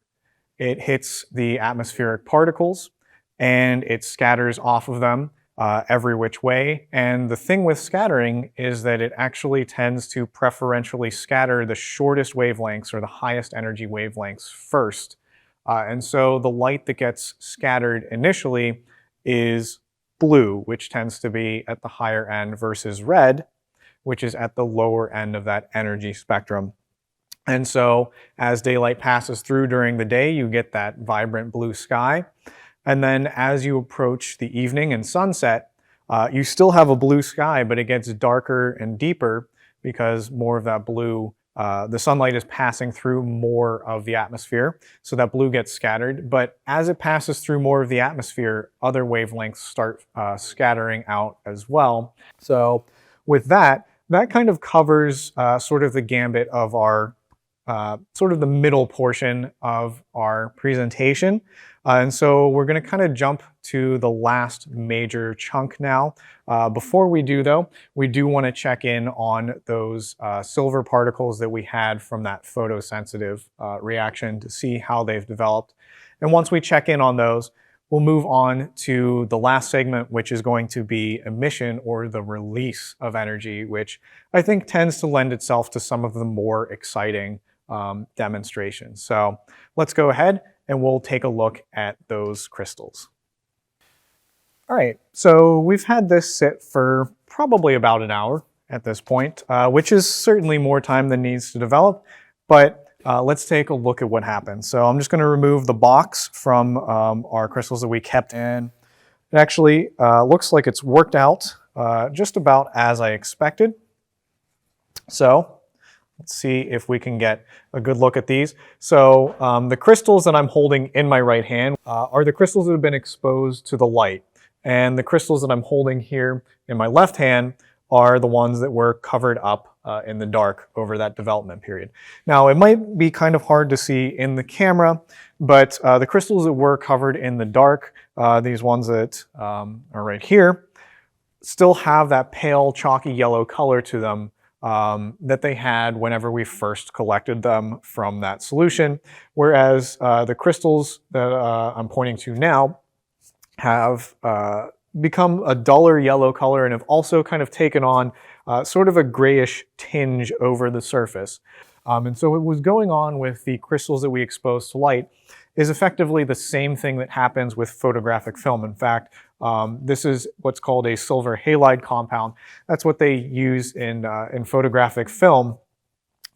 it hits the atmospheric particles and it scatters off of them every which way. And the thing with scattering is that it actually tends to preferentially scatter the shortest wavelengths or the highest energy wavelengths first. And so the light that gets scattered initially is blue, which tends to be at the higher end, versus red, which is at the lower end of that energy spectrum. And so as daylight passes through during the day, you get that vibrant blue sky. And then as you approach the evening and sunset, you still have a blue sky, but it gets darker and deeper because more of that blue, the sunlight is passing through more of the atmosphere, so that blue gets scattered. But as it passes through more of the atmosphere, other wavelengths start scattering out as well. So with that kind of covers sort of the gambit of our sort of the middle portion of our presentation. And so we're going to kind of jump to the last major chunk now. Before we do though, we do want to check in on those silver particles that we had from that photosensitive reaction to see how they've developed. And once we check in on those, we'll move on to the last segment, which is going to be emission, or the release of energy, which I think tends to lend itself to some of the more exciting demonstrations. So let's go ahead and we'll take a look at those crystals. All right, so we've had this sit for probably about an hour at this point, which is certainly more time than needs to develop, but let's take a look at what happened. So I'm just going to remove the box from our crystals that we kept in. It actually looks like it's worked out just about as I expected. So let's see if we can get a good look at these. So the crystals that I'm holding in my right hand are the crystals that have been exposed to the light. And the crystals that I'm holding here in my left hand are the ones that were covered up in the dark over that development period. Now, it might be kind of hard to see in the camera, but the crystals that were covered in the dark, these ones that are right here, still have that pale chalky yellow color to them that they had whenever we first collected them from that solution, whereas the crystals that I'm pointing to now have become a duller yellow color and have also kind of taken on sort of a grayish tinge over the surface. And so what was going on with the crystals that we exposed to light is effectively the same thing that happens with photographic film. In fact, this is what's called a silver halide compound. That's what they use in photographic film.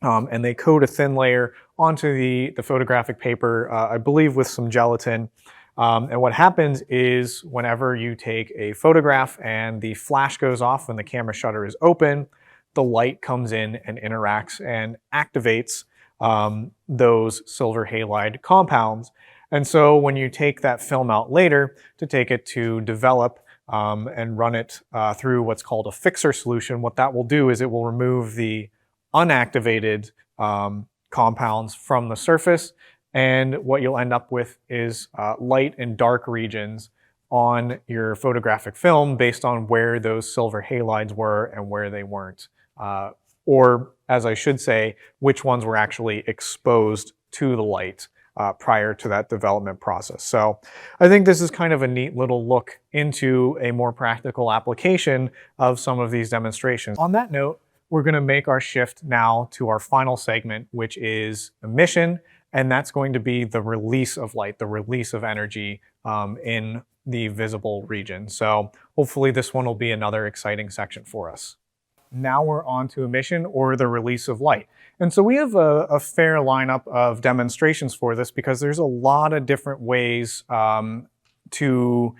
And they coat a thin layer onto the photographic paper, I believe with some gelatin. And what happens is whenever you take a photograph and the flash goes off when the camera shutter is open, the light comes in and interacts and activates those silver halide compounds. And so when you take that film out later to take it to develop and run it through what's called a fixer solution, what that will do is it will remove the unactivated compounds from the surface, and what you'll end up with is light and dark regions on your photographic film based on where those silver halides were and where they weren't. Or, as I should say, which ones were actually exposed to the light prior to that development process. So I think this is kind of a neat little look into a more practical application of some of these demonstrations. On that note, we're going to make our shift now to our final segment, which is emission, and that's going to be the release of light, the release of energy in the visible region. So hopefully this one will be another exciting section for us. Now we're on to emission, or the release of light. And so we have a fair lineup of demonstrations for this because there's a lot of different ways to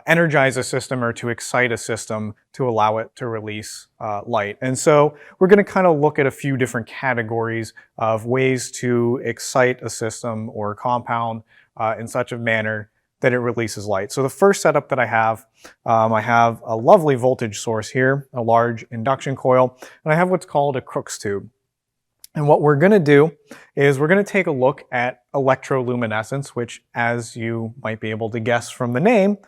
energize a system or to excite a system to allow it to release light. And so we're going to kind of look at a few different categories of ways to excite a system or compound in such a manner that it releases light. So the first setup that I have a lovely voltage source here, a large induction coil, and I have what's called a Crookes tube. And what we're going to do is we're going to take a look at electroluminescence, which, as you might be able to guess from the name,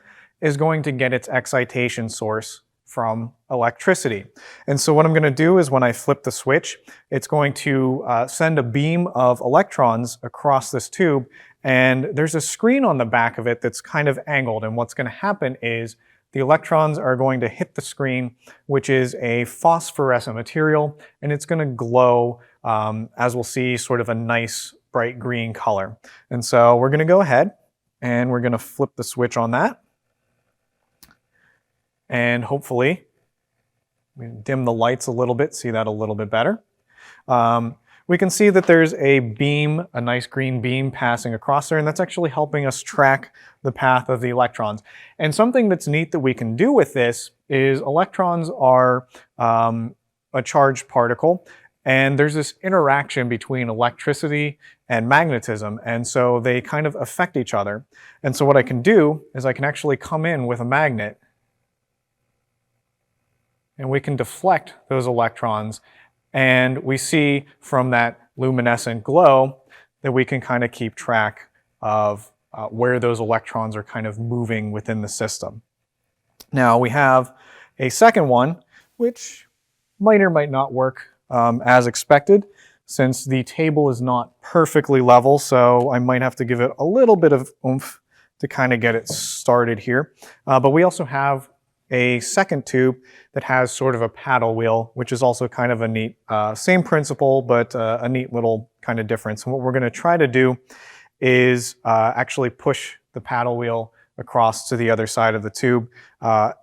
is going to get its excitation source from electricity. And so what I'm going to do is when I flip the switch, it's going to send a beam of electrons across this tube, and there's a screen on the back of it that's kind of angled, and what's going to happen is the electrons are going to hit the screen, which is a phosphorescent material, and it's going to glow, as we'll see, sort of a nice bright green color. And so we're going to go ahead and we're going to flip the switch on that. And hopefully, we dim the lights a little bit, see that a little bit better. We can see that there's a beam, a nice green beam passing across there, and that's actually helping us track the path of the electrons. And something that's neat that we can do with this is electrons are a charged particle, and there's this interaction between electricity and magnetism, and so they kind of affect each other. And so what I can do is I can actually come in with a magnet, and we can deflect those electrons, and we see from that luminescent glow that we can kind of keep track of where those electrons are kind of moving within the system. Now we have a second one, which might or might not work as expected, since the table is not perfectly level, so I might have to give it a little bit of oomph to kind of get it started here. But we also have a second tube that has sort of a paddle wheel, which is also kind of a neat, same principle, but a neat little kind of difference. And what we're going to try to do is actually push the paddle wheel across to the other side of the tube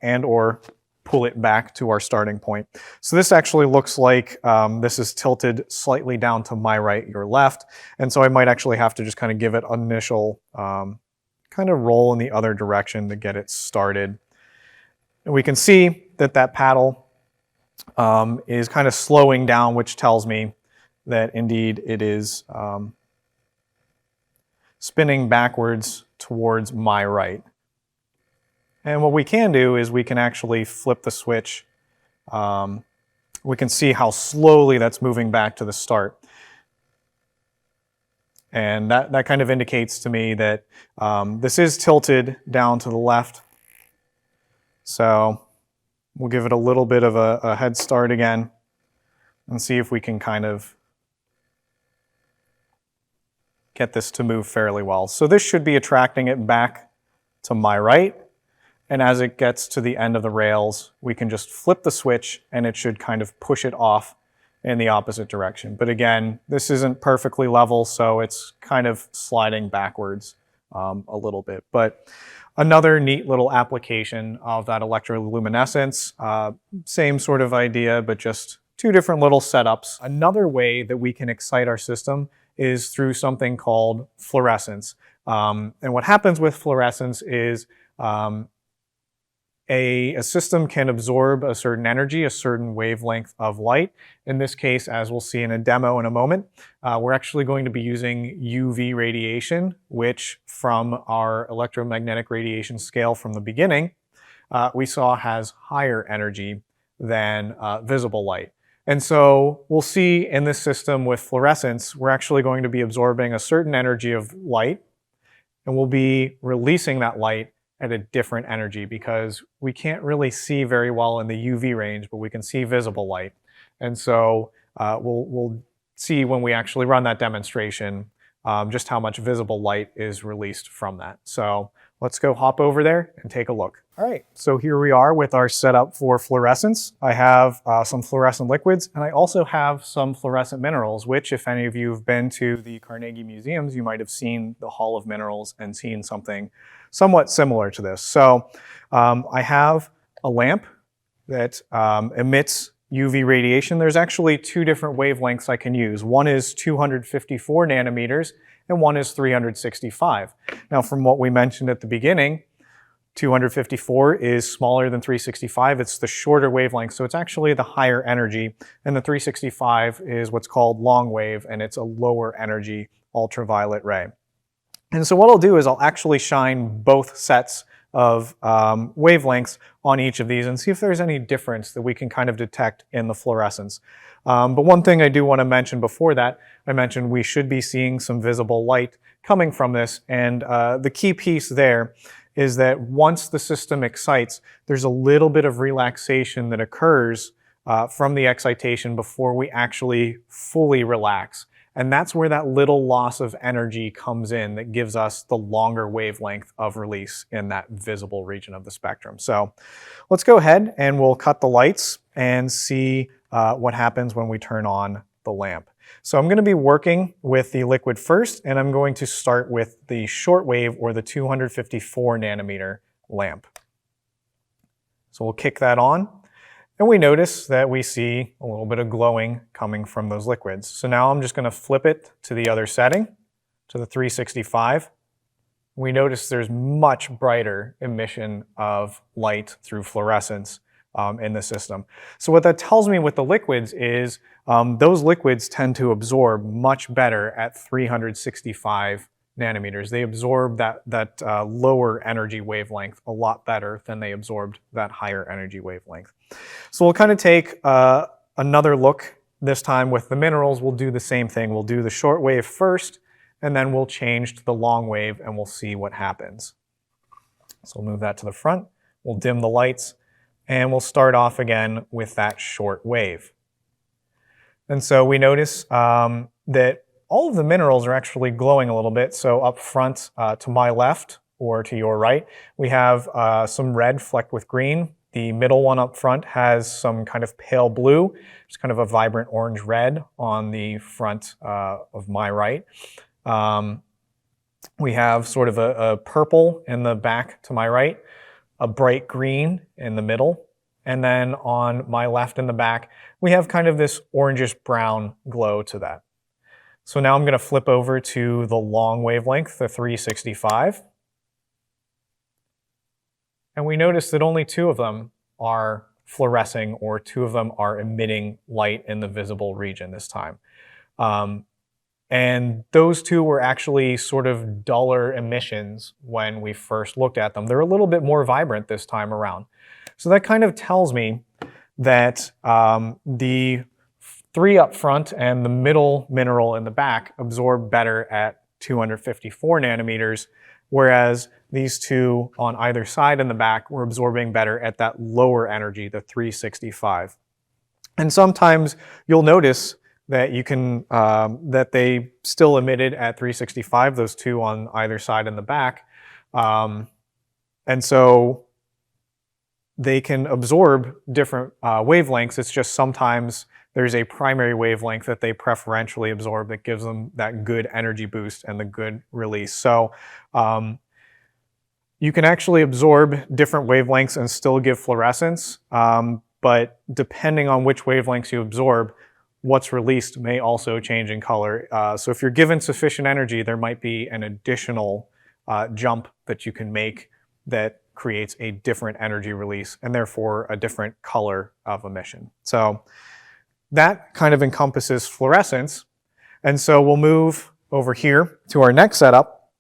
and or pull it back to our starting point. So this actually looks like this is tilted slightly down to my right, your left. And so I might actually have to just kind of give it an initial kind of roll in the other direction to get it started. And we can see that that paddle is kind of slowing down, which tells me that indeed it is spinning backwards towards my right. And what we can do is we can actually flip the switch. We can see how slowly that's moving back to the start. And that kind of indicates to me that this is tilted down to the left. So we'll give it a little bit of a head start again and see if we can kind of get this to move fairly well. So this should be attracting it back to my right. And as it gets to the end of the rails, we can just flip the switch and it should kind of push it off in the opposite direction. But again, this isn't perfectly level, so it's kind of sliding backwards a little bit. But another neat little application of that electroluminescence, same sort of idea, but just two different little setups. Another way that we can excite our system is through something called fluorescence. And what happens with fluorescence is a system can absorb a certain energy, a certain wavelength of light. In this case, as we'll see in a demo in a moment, we're actually going to be using UV radiation, which from our electromagnetic radiation scale from the beginning, we saw has higher energy than visible light. And so we'll see in this system with fluorescence, we're actually going to be absorbing a certain energy of light, and we'll be releasing that light at a different energy because we can't really see very well in the UV range, but we can see visible light. And so we'll see when we actually run that demonstration just how much visible light is released from that. So let's go hop over there and take a look. All right, so here we are with our setup for fluorescence. I have some fluorescent liquids, and I also have some fluorescent minerals, which if any of you have been to the Carnegie Museums, you might have seen the Hall of Minerals and seen something somewhat similar to this. So I have a lamp that emits UV radiation. There's actually two different wavelengths I can use. One is 254 nanometers, and one is 365. Now, from what we mentioned at the beginning, 254 is smaller than 365. It's the shorter wavelength, so it's actually the higher energy. And the 365 is what's called long wave, and it's a lower energy ultraviolet ray. And so what I'll do is I'll actually shine both sets of wavelengths on each of these and see if there's any difference that we can kind of detect in the fluorescence. But one thing I do want to mention before that, I mentioned we should be seeing some visible light coming from this, and the key piece there is that once the system excites, there's a little bit of relaxation that occurs from the excitation before we actually fully relax. And that's where that little loss of energy comes in that gives us the longer wavelength of release in that visible region of the spectrum. So let's go ahead and we'll cut the lights and see what happens when we turn on the lamp. So I'm going to be working with the liquid first, and I'm going to start with the shortwave or the 254 nanometer lamp. So we'll kick that on, and we notice that we see a little bit of glowing coming from those liquids. So now I'm just going to flip it to the other setting, to the 365. We notice there's much brighter emission of light through fluorescence in the system. So what that tells me with the liquids is those liquids tend to absorb much better at 365 nanometers. They absorb that lower energy wavelength a lot better than they absorbed that higher energy wavelength. So we'll kind of take another look this time with the minerals. We'll do the same thing. We'll do the short wave first, and then we'll change to the long wave and we'll see what happens. So we'll move that to the front. We'll dim the lights. And we'll start off again with that short wave. And so we notice that all of the minerals are actually glowing a little bit. So up front to my left or to your right, we have some red flecked with green. The middle one up front has some kind of pale blue. It's kind of a vibrant orange red on the front of my right. We have sort of a purple in the back to my right, a bright green in the middle, and then on my left in the back, we have kind of this orangish brown glow to that. So now I'm going to flip over to the long wavelength, the 365. And we notice that only two of them are fluorescing, or two of them are emitting light in the visible region this time. And those two were actually sort of duller emissions when we first looked at them. They're a little bit more vibrant this time around. So that kind of tells me that the three up front and the middle mineral in the back absorb better at 254 nanometers, whereas these two on either side in the back were absorbing better at that lower energy, the 365. And sometimes you'll notice that you can that they still emitted at 365, those two on either side in the back. And so they can absorb different wavelengths. It's just sometimes there's a primary wavelength that they preferentially absorb that gives them that good energy boost and the good release. So you can actually absorb different wavelengths and still give fluorescence, but depending on which wavelengths you absorb, what's released may also change in color. So if you're given sufficient energy, there might be an additional jump that you can make that creates a different energy release and therefore a different color of emission. So that kind of encompasses fluorescence. And so we'll move over here to our next setup.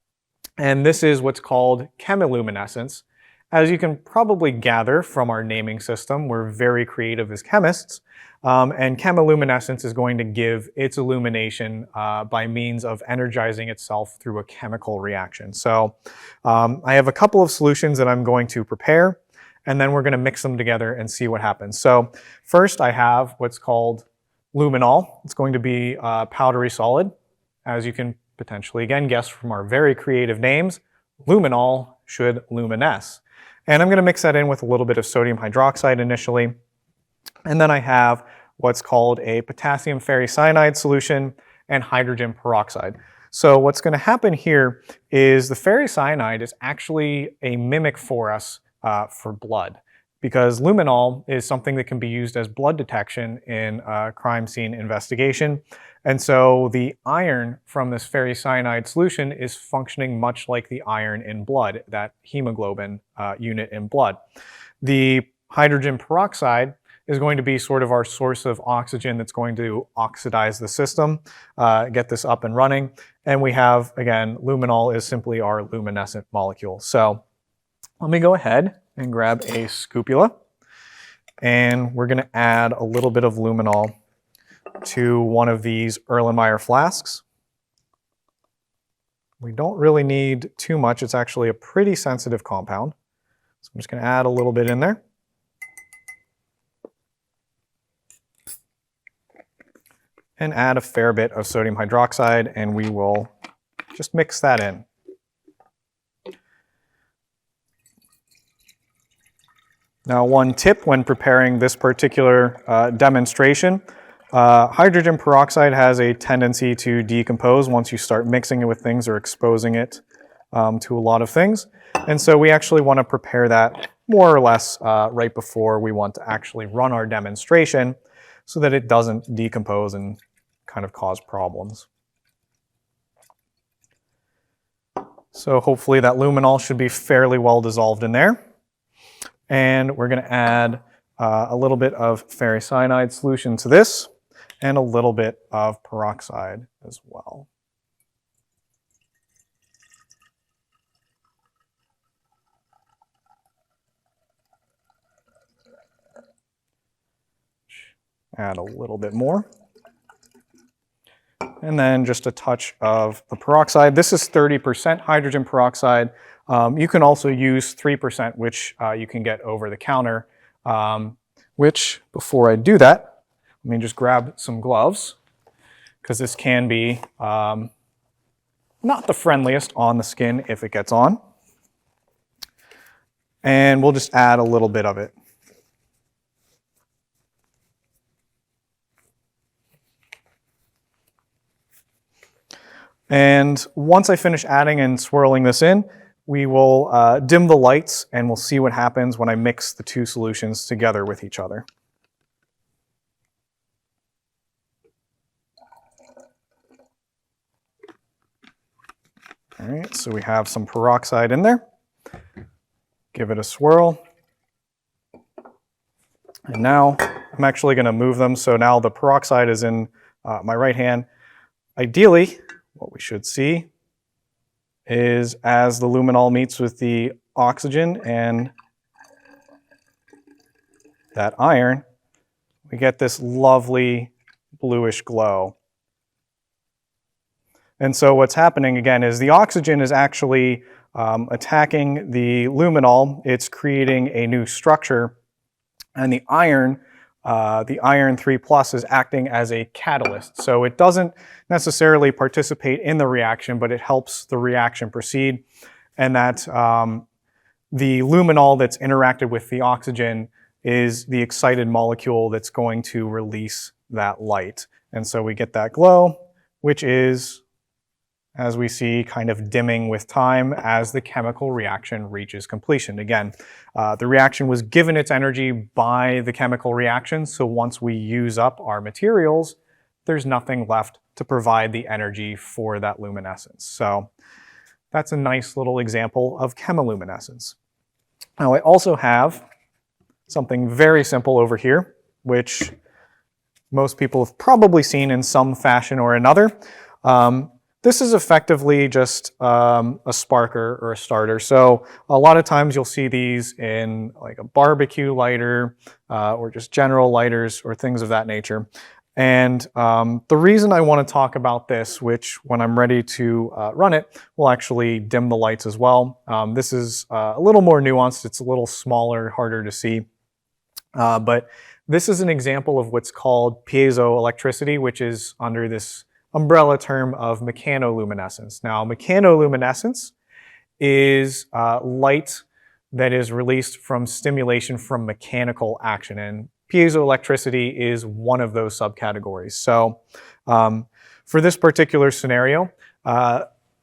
And this is what's called chemiluminescence. As you can probably gather from our naming system, we're very creative as chemists. And chemiluminescence is going to give its illumination by means of energizing itself through a chemical reaction. So I have a couple of solutions that I'm going to prepare, and then we're going to mix them together and see what happens. So first I have what's called luminol. It's going to be a powdery solid. As you can potentially again guess from our very creative names, luminol should luminesce. And I'm going to mix that in with a little bit of sodium hydroxide initially. And then I have what's called a potassium ferricyanide solution and hydrogen peroxide. So what's going to happen here is the ferricyanide is actually a mimic for us for blood, because luminol is something that can be used as blood detection in crime scene investigation. And so the iron from this ferricyanide solution is functioning much like the iron in blood, that hemoglobin unit in blood. The hydrogen peroxide is going to be sort of our source of oxygen that's going to oxidize the system, get this up and running. And we have, again, luminol is simply our luminescent molecule. So let me go ahead and grab a scopula, and we're going to add a little bit of luminol to one of these Erlenmeyer flasks. We don't really need too much. It's actually a pretty sensitive compound. So I'm just going to add a little bit in there. And add a fair bit of sodium hydroxide, and we will just mix that in. Now, one tip when preparing this particular demonstration, hydrogen peroxide has a tendency to decompose once you start mixing it with things or exposing it to a lot of things. And so we actually want to prepare that more or less right before we want to actually run our demonstration so that it doesn't decompose and kind of cause problems. So hopefully that luminol should be fairly well dissolved in there. And we're going to add a little bit of ferricyanide solution to this and a little bit of peroxide as well. Add a little bit more. And then just a touch of the peroxide. This is 30% hydrogen peroxide. You can also use 3%, which you can get over the counter. Which, before I do that, let me just grab some gloves, because this can be not the friendliest on the skin if it gets on. And we'll just add a little bit of it. And once I finish adding and swirling this in, we will dim the lights and we'll see what happens when I mix the two solutions together with each other. All right, so we have some peroxide in there. Give it a swirl. And now I'm actually going to move them. So now the peroxide is in my right hand. Ideally, what we should see is as the luminol meets with the oxygen and that iron, we get this lovely bluish glow. And so what's happening again is the oxygen is actually attacking the luminol. It's creating a new structure, and the iron 3+ is acting as a catalyst. So it doesn't necessarily participate in the reaction, but it helps the reaction proceed. And that the luminol that's interacted with the oxygen is the excited molecule that's going to release that light. And so we get that glow, which is, as we see, kind of dimming with time as the chemical reaction reaches completion. Again, the reaction was given its energy by the chemical reaction, so once we use up our materials, there's nothing left to provide the energy for that luminescence. So that's a nice little example of chemiluminescence. Now I also have something very simple over here, which most people have probably seen in some fashion or another. This is effectively just a sparker or a starter. So a lot of times you'll see these in like a barbecue lighter or just general lighters or things of that nature. And the reason I want to talk about this, which when I'm ready to run it, will actually dim the lights as well. This is a little more nuanced. It's a little smaller, harder to see. But this is an example of what's called piezoelectricity, which is under this umbrella term of mechanoluminescence. Now, mechanoluminescence is light that is released from stimulation from mechanical action, and piezoelectricity is one of those subcategories. So for this particular scenario,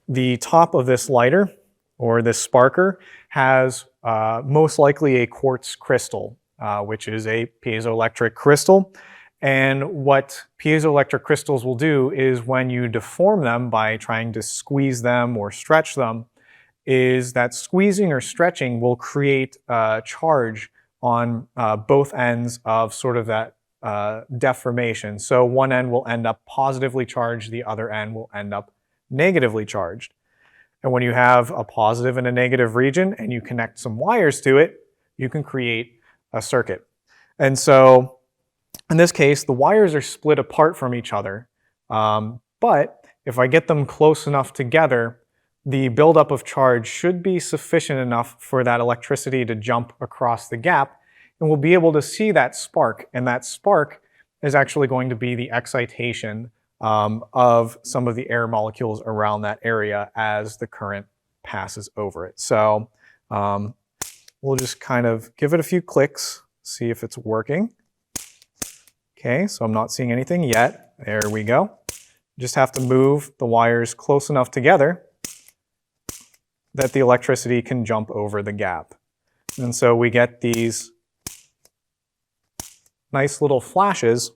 the top of this lighter or this sparker has most likely a quartz crystal, which is a piezoelectric crystal. And what piezoelectric crystals will do is when you deform them by trying to squeeze them or stretch them, is that squeezing or stretching will create a charge on both ends of sort of that deformation. So one end will end up positively charged, the other end will end up negatively charged. And when you have a positive and a negative region and you connect some wires to it, you can create a circuit. And so in this case, the wires are split apart from each other, but if I get them close enough together, the buildup of charge should be sufficient enough for that electricity to jump across the gap, and we'll be able to see that spark, and that spark is actually going to be the excitation of some of the air molecules around that area as the current passes over it. So we'll just kind of give it a few clicks, see if it's working. Okay, so I'm not seeing anything yet. There we go. Just have to move the wires close enough together that the electricity can jump over the gap. And so we get these nice little flashes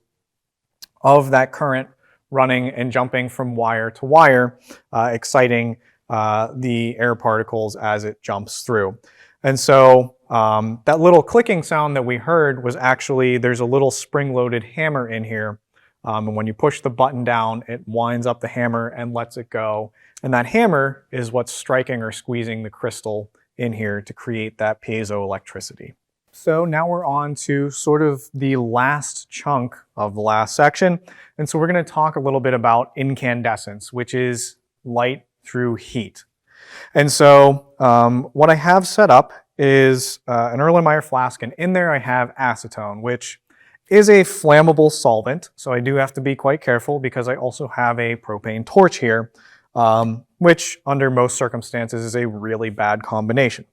of that current running and jumping from wire to wire, exciting the air particles as it jumps through. And so that little clicking sound that we heard was actually, there's a little spring-loaded hammer in here. And when you push the button down, it winds up the hammer and lets it go. And that hammer is what's striking or squeezing the crystal in here to create that piezoelectricity. So now we're on to sort of the last chunk of the last section. And so we're going to talk a little bit about incandescence, which is light through heat. And so what I have set up is an Erlenmeyer flask, and in there I have acetone, which is a flammable solvent. So I do have to be quite careful because I also have a propane torch here, which under most circumstances is a really bad combination.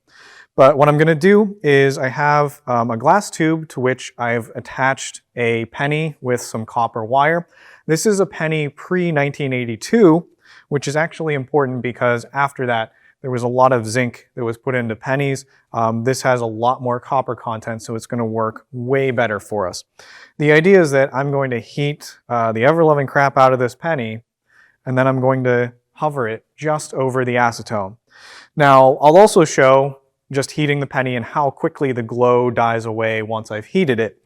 But what I'm going to do is I have a glass tube to which I've attached a penny with some copper wire. This is a penny pre-1982, which is actually important because after that there was a lot of zinc that was put into pennies. This has a lot more copper content, so it's going to work way better for us. The idea is that I'm going to heat the ever-loving crap out of this penny, and then I'm going to hover it just over the acetone. Now, I'll also show just heating the penny and how quickly the glow dies away once I've heated it.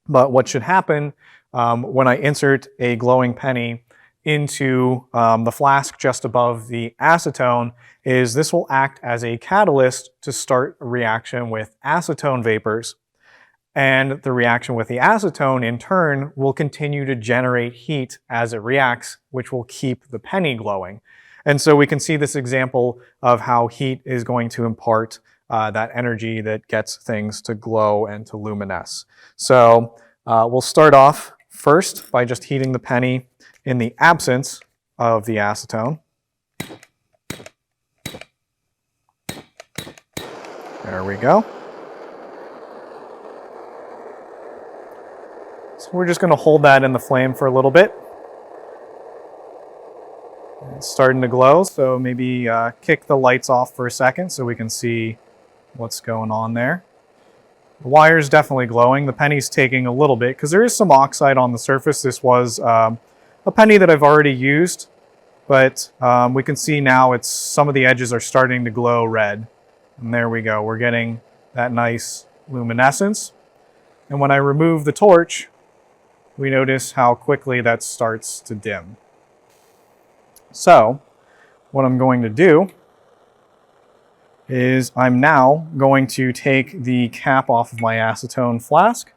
But what should happen when I insert a glowing penny into the flask just above the acetone is this will act as a catalyst to start a reaction with acetone vapors. And the reaction with the acetone in turn will continue to generate heat as it reacts, which will keep the penny glowing. And so we can see this example of how heat is going to impart that energy that gets things to glow and to luminesce. So we'll start off first by just heating the penny in the absence of the acetone. There we go. So we're just going to hold that in the flame for a little bit. It's starting to glow, so maybe kick the lights off for a second so we can see what's going on there. The wire's definitely glowing. The penny's taking a little bit because there is some oxide on the surface. This was a penny that I've already used, but we can see now some of the edges are starting to glow red. And there we go. We're getting that nice luminescence. And when I remove the torch, we notice how quickly that starts to dim. So what I'm going to do is I'm now going to take the cap off of my acetone flask.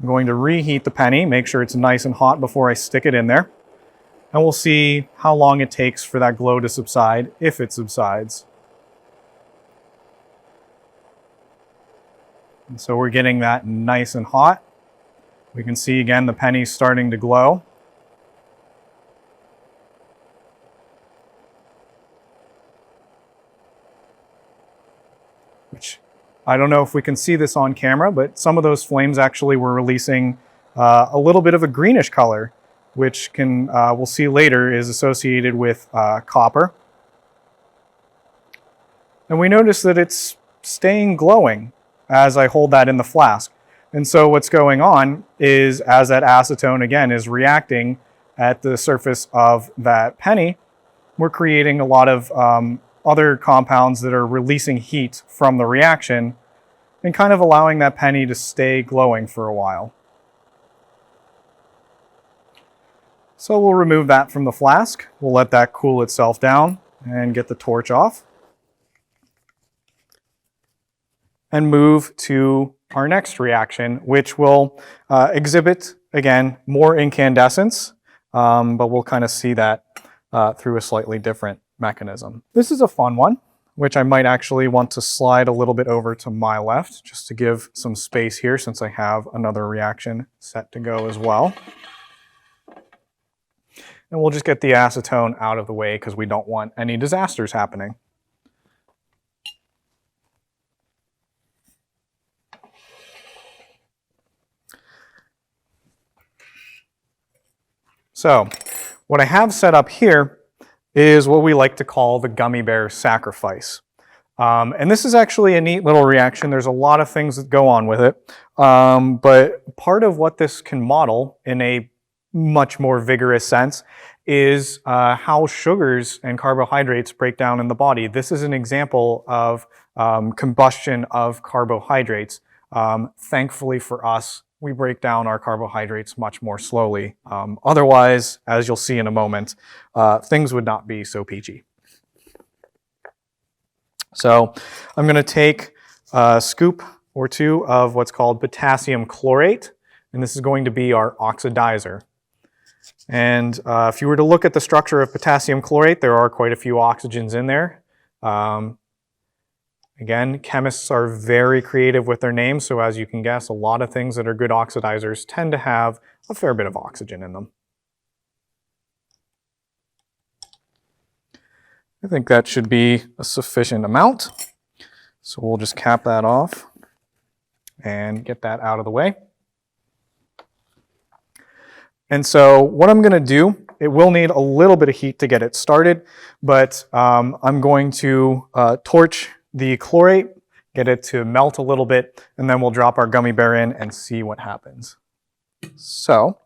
I'm going to reheat the penny, make sure it's nice and hot before I stick it in there. And we'll see how long it takes for that glow to subside, if it subsides. And so we're getting that nice and hot. We can see again the penny's starting to glow. Which I don't know if we can see this on camera, but some of those flames actually were releasing a little bit of a greenish color, which we'll see later is associated with copper. And we notice that it's staying glowing as I hold that in the flask. And so what's going on is as that acetone again is reacting at the surface of that penny, we're creating a lot of other compounds that are releasing heat from the reaction and kind of allowing that penny to stay glowing for a while. So we'll remove that from the flask. We'll let that cool itself down and get the torch off. And move to our next reaction, which will exhibit, again, more incandescence, but we'll kind of see that through a slightly different mechanism. This is a fun one, which I might actually want to slide a little bit over to my left, just to give some space here since I have another reaction set to go as well. And we'll just get the acetone out of the way because we don't want any disasters happening. So what I have set up here is what we like to call the gummy bear sacrifice. And this is actually a neat little reaction. There's a lot of things that go on with it. But part of what this can model in a much more vigorous sense is how sugars and carbohydrates break down in the body. This is an example of combustion of carbohydrates. Thankfully for us, we break down our carbohydrates much more slowly. Otherwise, as you'll see in a moment, things would not be so peachy. So I'm going to take a scoop or two of what's called potassium chlorate, and this is going to be our oxidizer. And if you were to look at the structure of potassium chlorate, there are quite a few oxygens in there. Again, chemists are very creative with their names, so as you can guess, a lot of things that are good oxidizers tend to have a fair bit of oxygen in them. I think that should be a sufficient amount. So we'll just cap that off and get that out of the way. And so what I'm going to do, it will need a little bit of heat to get it started, but I'm going to torch the chlorate, get it to melt a little bit, and then we'll drop our gummy bear in and see what happens. So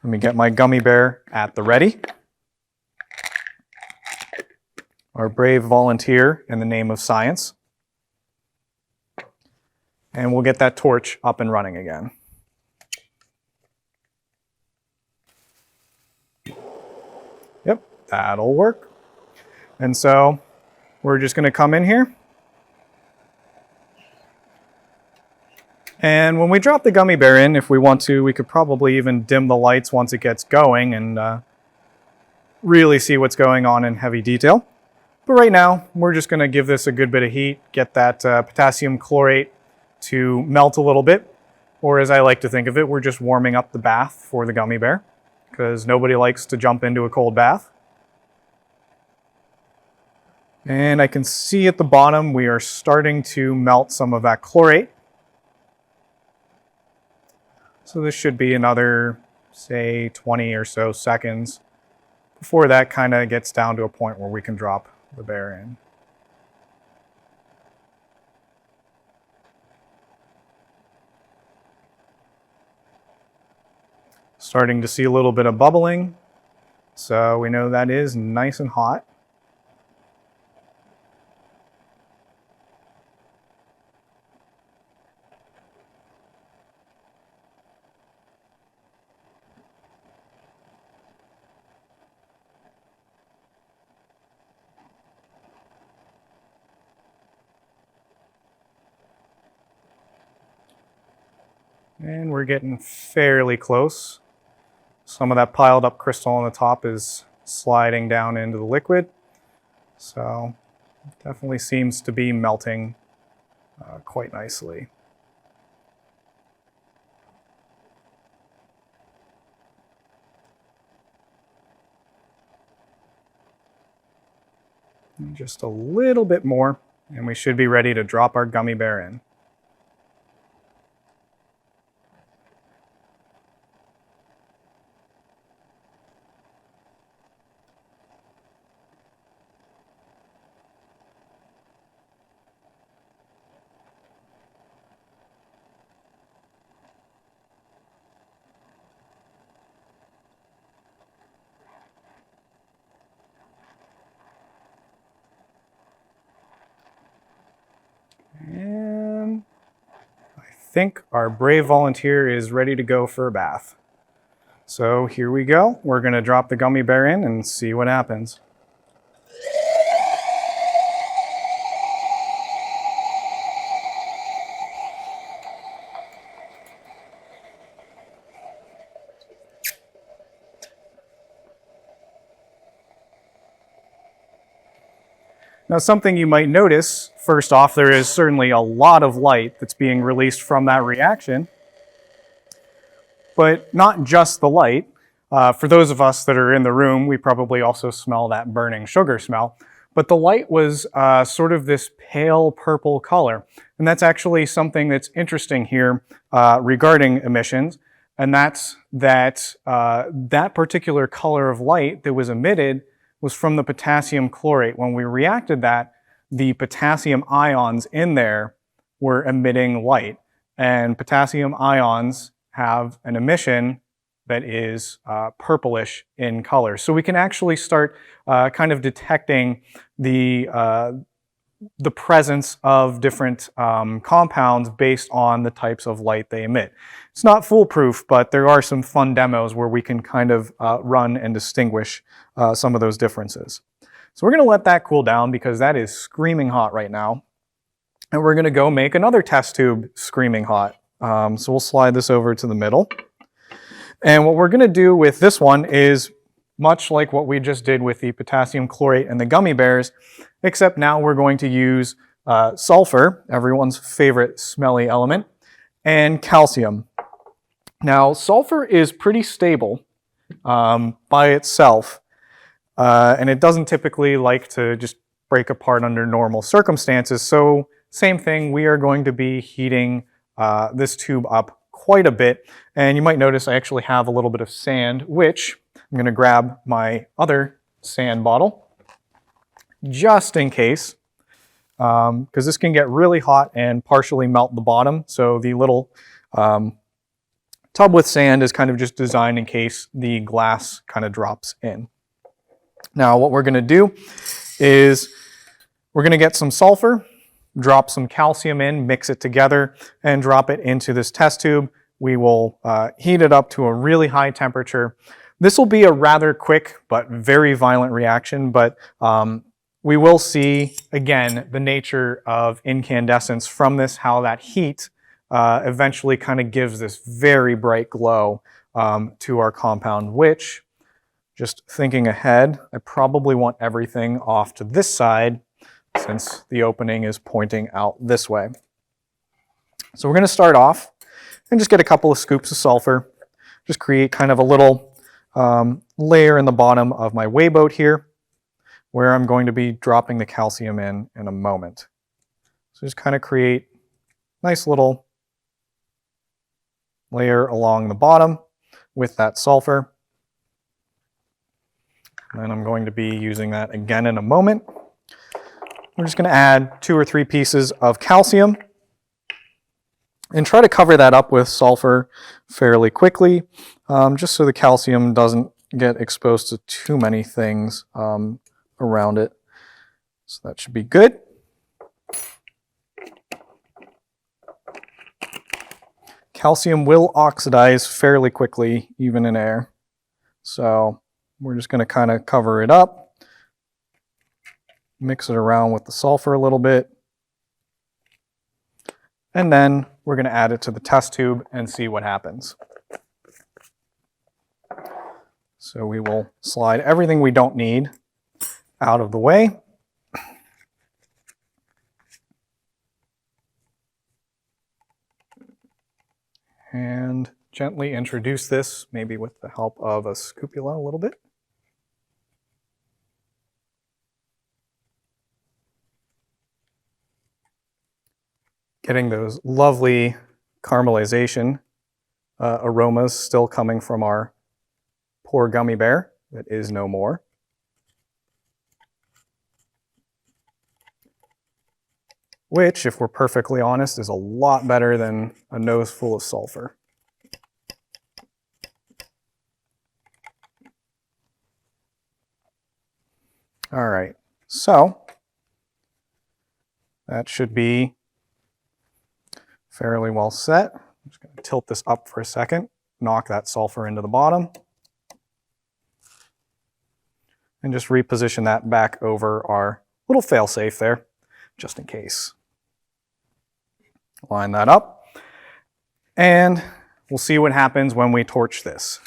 let me get my gummy bear at the ready. Our brave volunteer in the name of science. And we'll get that torch up and running again. Yep, that'll work. And so we're just going to come in here. And when we drop the gummy bear in, if we want to, we could probably even dim the lights once it gets going and really see what's going on in heavy detail. But right now, we're just going to give this a good bit of heat, get that potassium chlorate to melt a little bit. Or as I like to think of it, we're just warming up the bath for the gummy bear, because nobody likes to jump into a cold bath. And I can see at the bottom, we are starting to melt some of that chlorate. So this should be another, say, 20 or so seconds before that kind of gets down to a point where we can drop the bear in. Starting to see a little bit of bubbling, so we know that is nice and hot. And we're getting fairly close. Some of that piled up crystal on the top is sliding down into the liquid. So it definitely seems to be melting quite nicely. And just a little bit more, and we should be ready to drop our gummy bear in. And I think our brave volunteer is ready to go for a bath. So here we go. We're going to drop the gummy bear in and see what happens. Now, something you might notice, first off, there is certainly a lot of light that's being released from that reaction, but not just the light. For those of us that are in the room, we probably also smell that burning sugar smell. But the light was sort of this pale purple color. And that's actually something that's interesting here regarding emissions. And that's that that particular color of light that was emitted was from the potassium chlorate. When we reacted that, the potassium ions in there were emitting light. And potassium ions have an emission that is purplish in color. So we can actually start kind of detecting the presence of different compounds based on the types of light they emit. It's not foolproof, but there are some fun demos where we can kind of run and distinguish some of those differences. So we're going to let that cool down because that is screaming hot right now. And we're going to go make another test tube screaming hot. So we'll slide this over to the middle. And what we're going to do with this one is much like what we just did with the potassium chlorate and the gummy bears, except now we're going to use sulfur, everyone's favorite smelly element, and calcium. Now, sulfur is pretty stable by itself, and it doesn't typically like to just break apart under normal circumstances. So same thing, we are going to be heating this tube up quite a bit. And you might notice I actually have a little bit of sand, which I'm going to grab my other sand bottle just in case, because this can get really hot and partially melt the bottom. So the little tub with sand is kind of just designed in case the glass kind of drops in. Now what we're going to do is we're going to get some sulfur, drop some calcium in, mix it together, and drop it into this test tube. We will heat it up to a really high temperature. This will be a rather quick but very violent reaction, but we will see, again, the nature of incandescence from this, how that heat eventually kind of gives this very bright glow to our compound, which, just thinking ahead, I probably want everything off to this side since the opening is pointing out this way. So we're going to start off and just get a couple of scoops of sulfur, just create kind of a little layer in the bottom of my weigh boat here, where I'm going to be dropping the calcium in a moment. So just kind of create a nice little layer along the bottom with that sulfur. And then I'm going to be using that again in a moment. We're just going to add 2 or 3 pieces of calcium and try to cover that up with sulfur fairly quickly, just so the calcium doesn't get exposed to too many things around it. So that should be good. Calcium will oxidize fairly quickly, even in air. So we're just going to kind of cover it up, mix it around with the sulfur a little bit, and then we're going to add it to the test tube and see what happens. So we will slide everything we don't need out of the way. And gently introduce this, maybe with the help of a scupula a little bit. Getting those lovely caramelization aromas still coming from our poor gummy bear that is no more. Which, if we're perfectly honest, is a lot better than a nose full of sulfur. All right, so that should be fairly well set. I'm just going to tilt this up for a second, knock that sulfur into the bottom, and just reposition that back over our little fail-safe there, just in case. Line that up, and we'll see what happens when we torch this.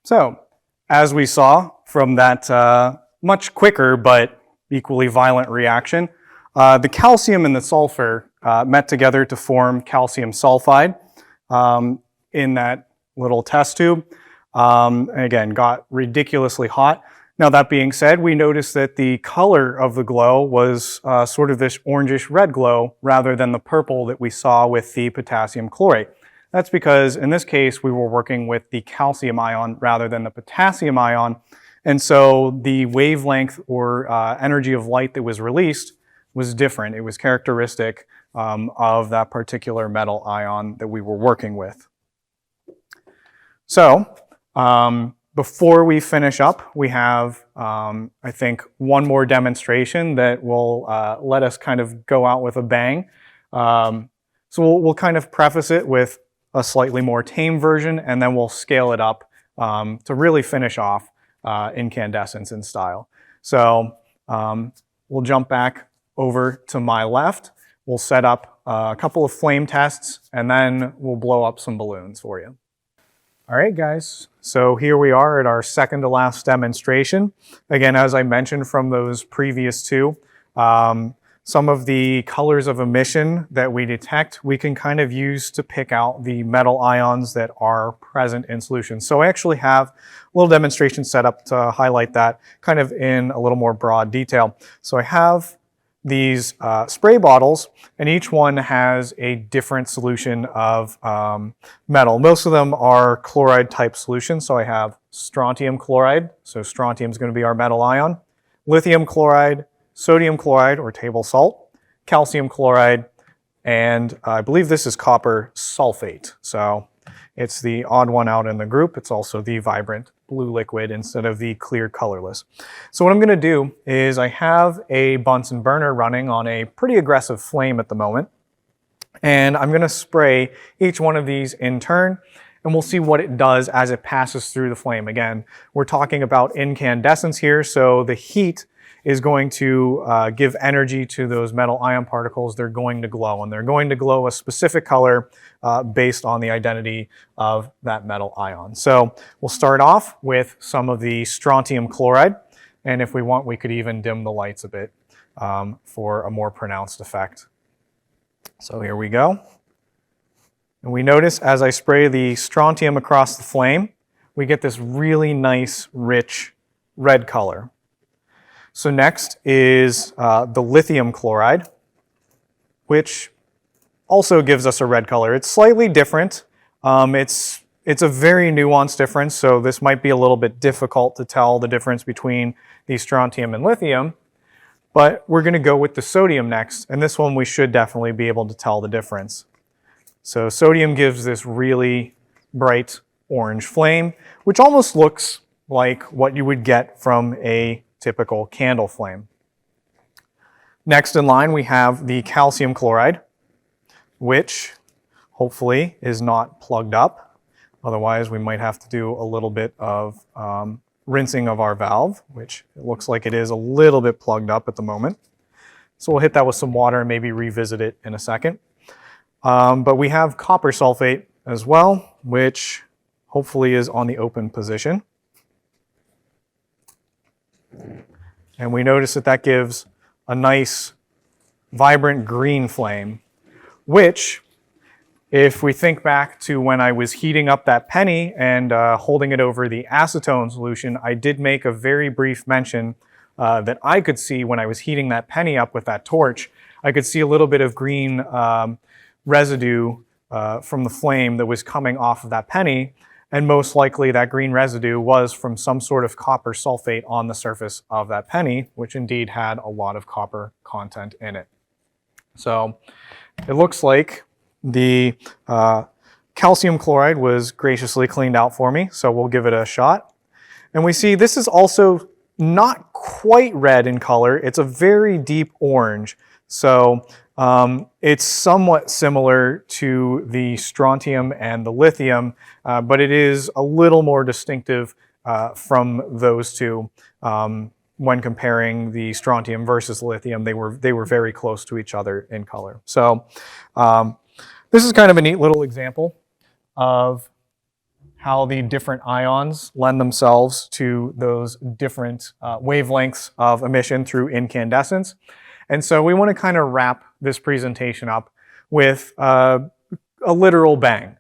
So, as we saw from that much quicker but equally violent reaction, the calcium and the sulfur met together to form calcium sulfide in that little test tube. And again, got ridiculously hot. Now that being said, we noticed that the color of the glow was sort of this orangish red glow rather than the purple that we saw with the potassium chlorate. That's because in this case we were working with the calcium ion rather than the potassium ion, and so the wavelength or energy of light that was released was different. It was characteristic of that particular metal ion that we were working with. So before we finish up, we have, I think, one more demonstration that will let us kind of go out with a bang. So we'll kind of preface it with a slightly more tame version, and then we'll scale it up to really finish off incandescence in style. So we'll jump back over to my left. We'll set up a couple of flame tests, and then we'll blow up some balloons for you. All right, guys, so here we are at our second to last demonstration. Again, as I mentioned from those previous two, some of the colors of emission that we detect, we can kind of use to pick out the metal ions that are present in solution. So I actually have a little demonstration set up to highlight that kind of in a little more broad detail. So I have these spray bottles, and each one has a different solution of metal. Most of them are chloride type solutions. So I have strontium chloride, so strontium is going to be our metal ion, lithium chloride, sodium chloride or table salt, calcium chloride, and I believe this is copper sulfate. So it's the odd one out in the group. It's also the vibrant blue liquid instead of the clear colorless. So what I'm going to do is I have a Bunsen burner running on a pretty aggressive flame at the moment, and I'm going to spray each one of these in turn, and we'll see what it does as it passes through the flame. Again, we're talking about incandescence here, so the heat is going to give energy to those metal ion particles. They're going to glow, and they're going to glow a specific color based on the identity of that metal ion. So we'll start off with some of the strontium chloride, and if we want, we could even dim the lights a bit for a more pronounced effect. So here we go. And we notice as I spray the strontium across the flame, we get this really nice, rich red color. So next is the lithium chloride, which also gives us a red color. It's slightly different. It's a very nuanced difference, so this might be a little bit difficult to tell the difference between the strontium and lithium, but we're going to go with the sodium next, and this one we should definitely be able to tell the difference. So sodium gives this really bright orange flame, which almost looks like what you would get from a typical candle flame. Next in line we have the calcium chloride, which hopefully is not plugged up. Otherwise we might have to do a little bit of rinsing of our valve, which it looks like it is a little bit plugged up at the moment. So we'll hit that with some water and maybe revisit it in a second. But we have copper sulfate as well, which hopefully is on the open position. And we notice that that gives a nice vibrant green flame, which, if we think back to when I was heating up that penny and holding it over the acetone solution, I did make a very brief mention that I could see when I was heating that penny up with that torch. I could see a little bit of green residue from the flame that was coming off of that penny. And most likely that green residue was from some sort of copper sulfate on the surface of that penny, which indeed had a lot of copper content in it. So it looks like the calcium chloride was graciously cleaned out for me, so we'll give it a shot. And we see this is also not quite red in color. It's a very deep orange. So it's somewhat similar to the strontium and the lithium, but it is a little more distinctive from those two. When comparing the strontium versus lithium, they were very close to each other in color. So this is kind of a neat little example of how the different ions lend themselves to those different wavelengths of emission through incandescence. And so we want to kind of wrap this presentation up with a literal bang.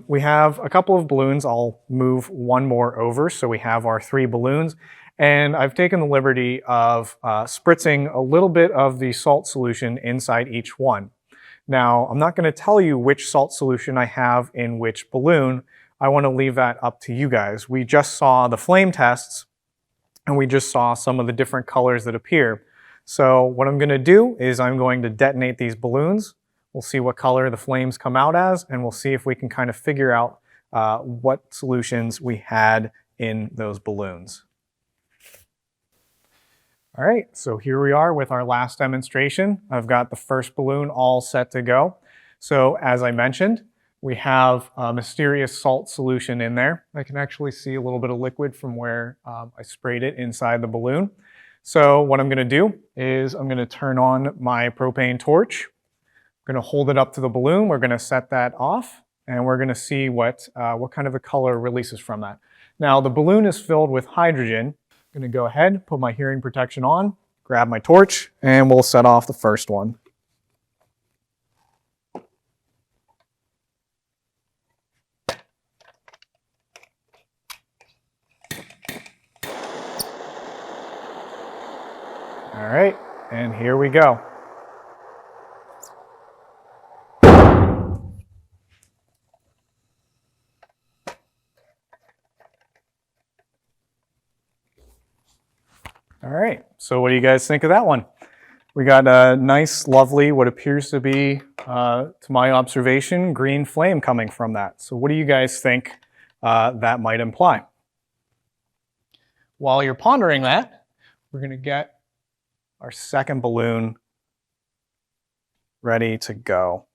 We have a couple of balloons. I'll move one more over so we have our 3 balloons. And I've taken the liberty of spritzing a little bit of the salt solution inside each one. Now, I'm not going to tell you which salt solution I have in which balloon. I want to leave that up to you guys. We just saw the flame tests, and we just saw some of the different colors that appear. So what I'm going to do is I'm going to detonate these balloons. We'll see what color the flames come out as, and we'll see if we can kind of figure out what solutions we had in those balloons. All right, so here we are with our last demonstration. I've got the first balloon all set to go. So as I mentioned, we have a mysterious salt solution in there. I can actually see a little bit of liquid from where I sprayed it inside the balloon. So what I'm going to do is I'm going to turn on my propane torch. I'm going to hold it up to the balloon. We're going to set that off, and we're going to see what kind of a color releases from that. Now, the balloon is filled with hydrogen. I'm going to go ahead, put my hearing protection on, grab my torch, and we'll set off the first one. All right, and here we go. All right, so what do you guys think of that one? We got a nice, lovely, what appears to be, to my observation, green flame coming from that. So what do you guys think that might imply? While you're pondering that, we're going to get our second balloon ready to go,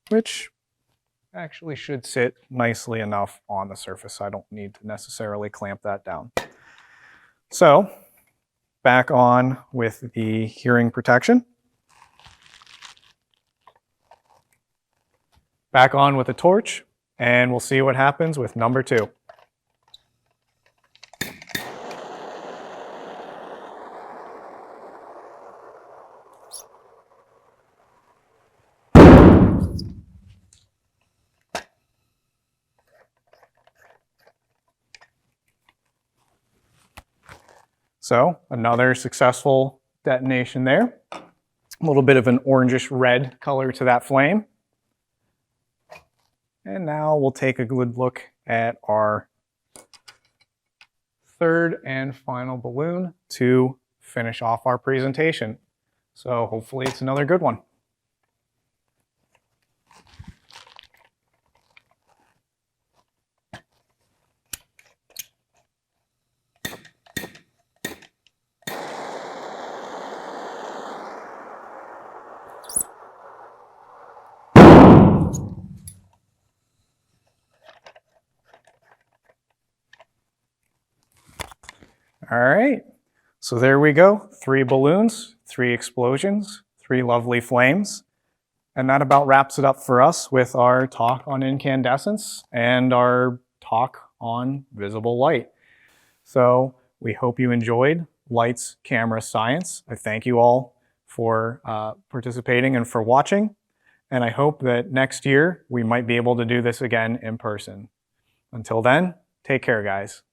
which actually should sit nicely enough on the surface. I don't need to necessarily clamp that down. So back on with the hearing protection. Back on with the torch, and we'll see what happens with number 2. So another successful detonation there. A little bit of an orangish red color to that flame. And now we'll take a good look at our third and final balloon to finish off our presentation. So hopefully it's another good one. All right, so there we go. 3 balloons, 3 explosions, 3 lovely flames. And that about wraps it up for us with our talk on incandescence and our talk on visible light. So we hope you enjoyed Lights, Camera, Science. I thank you all for participating and for watching. And I hope that next year we might be able to do this again in person. Until then, take care, guys.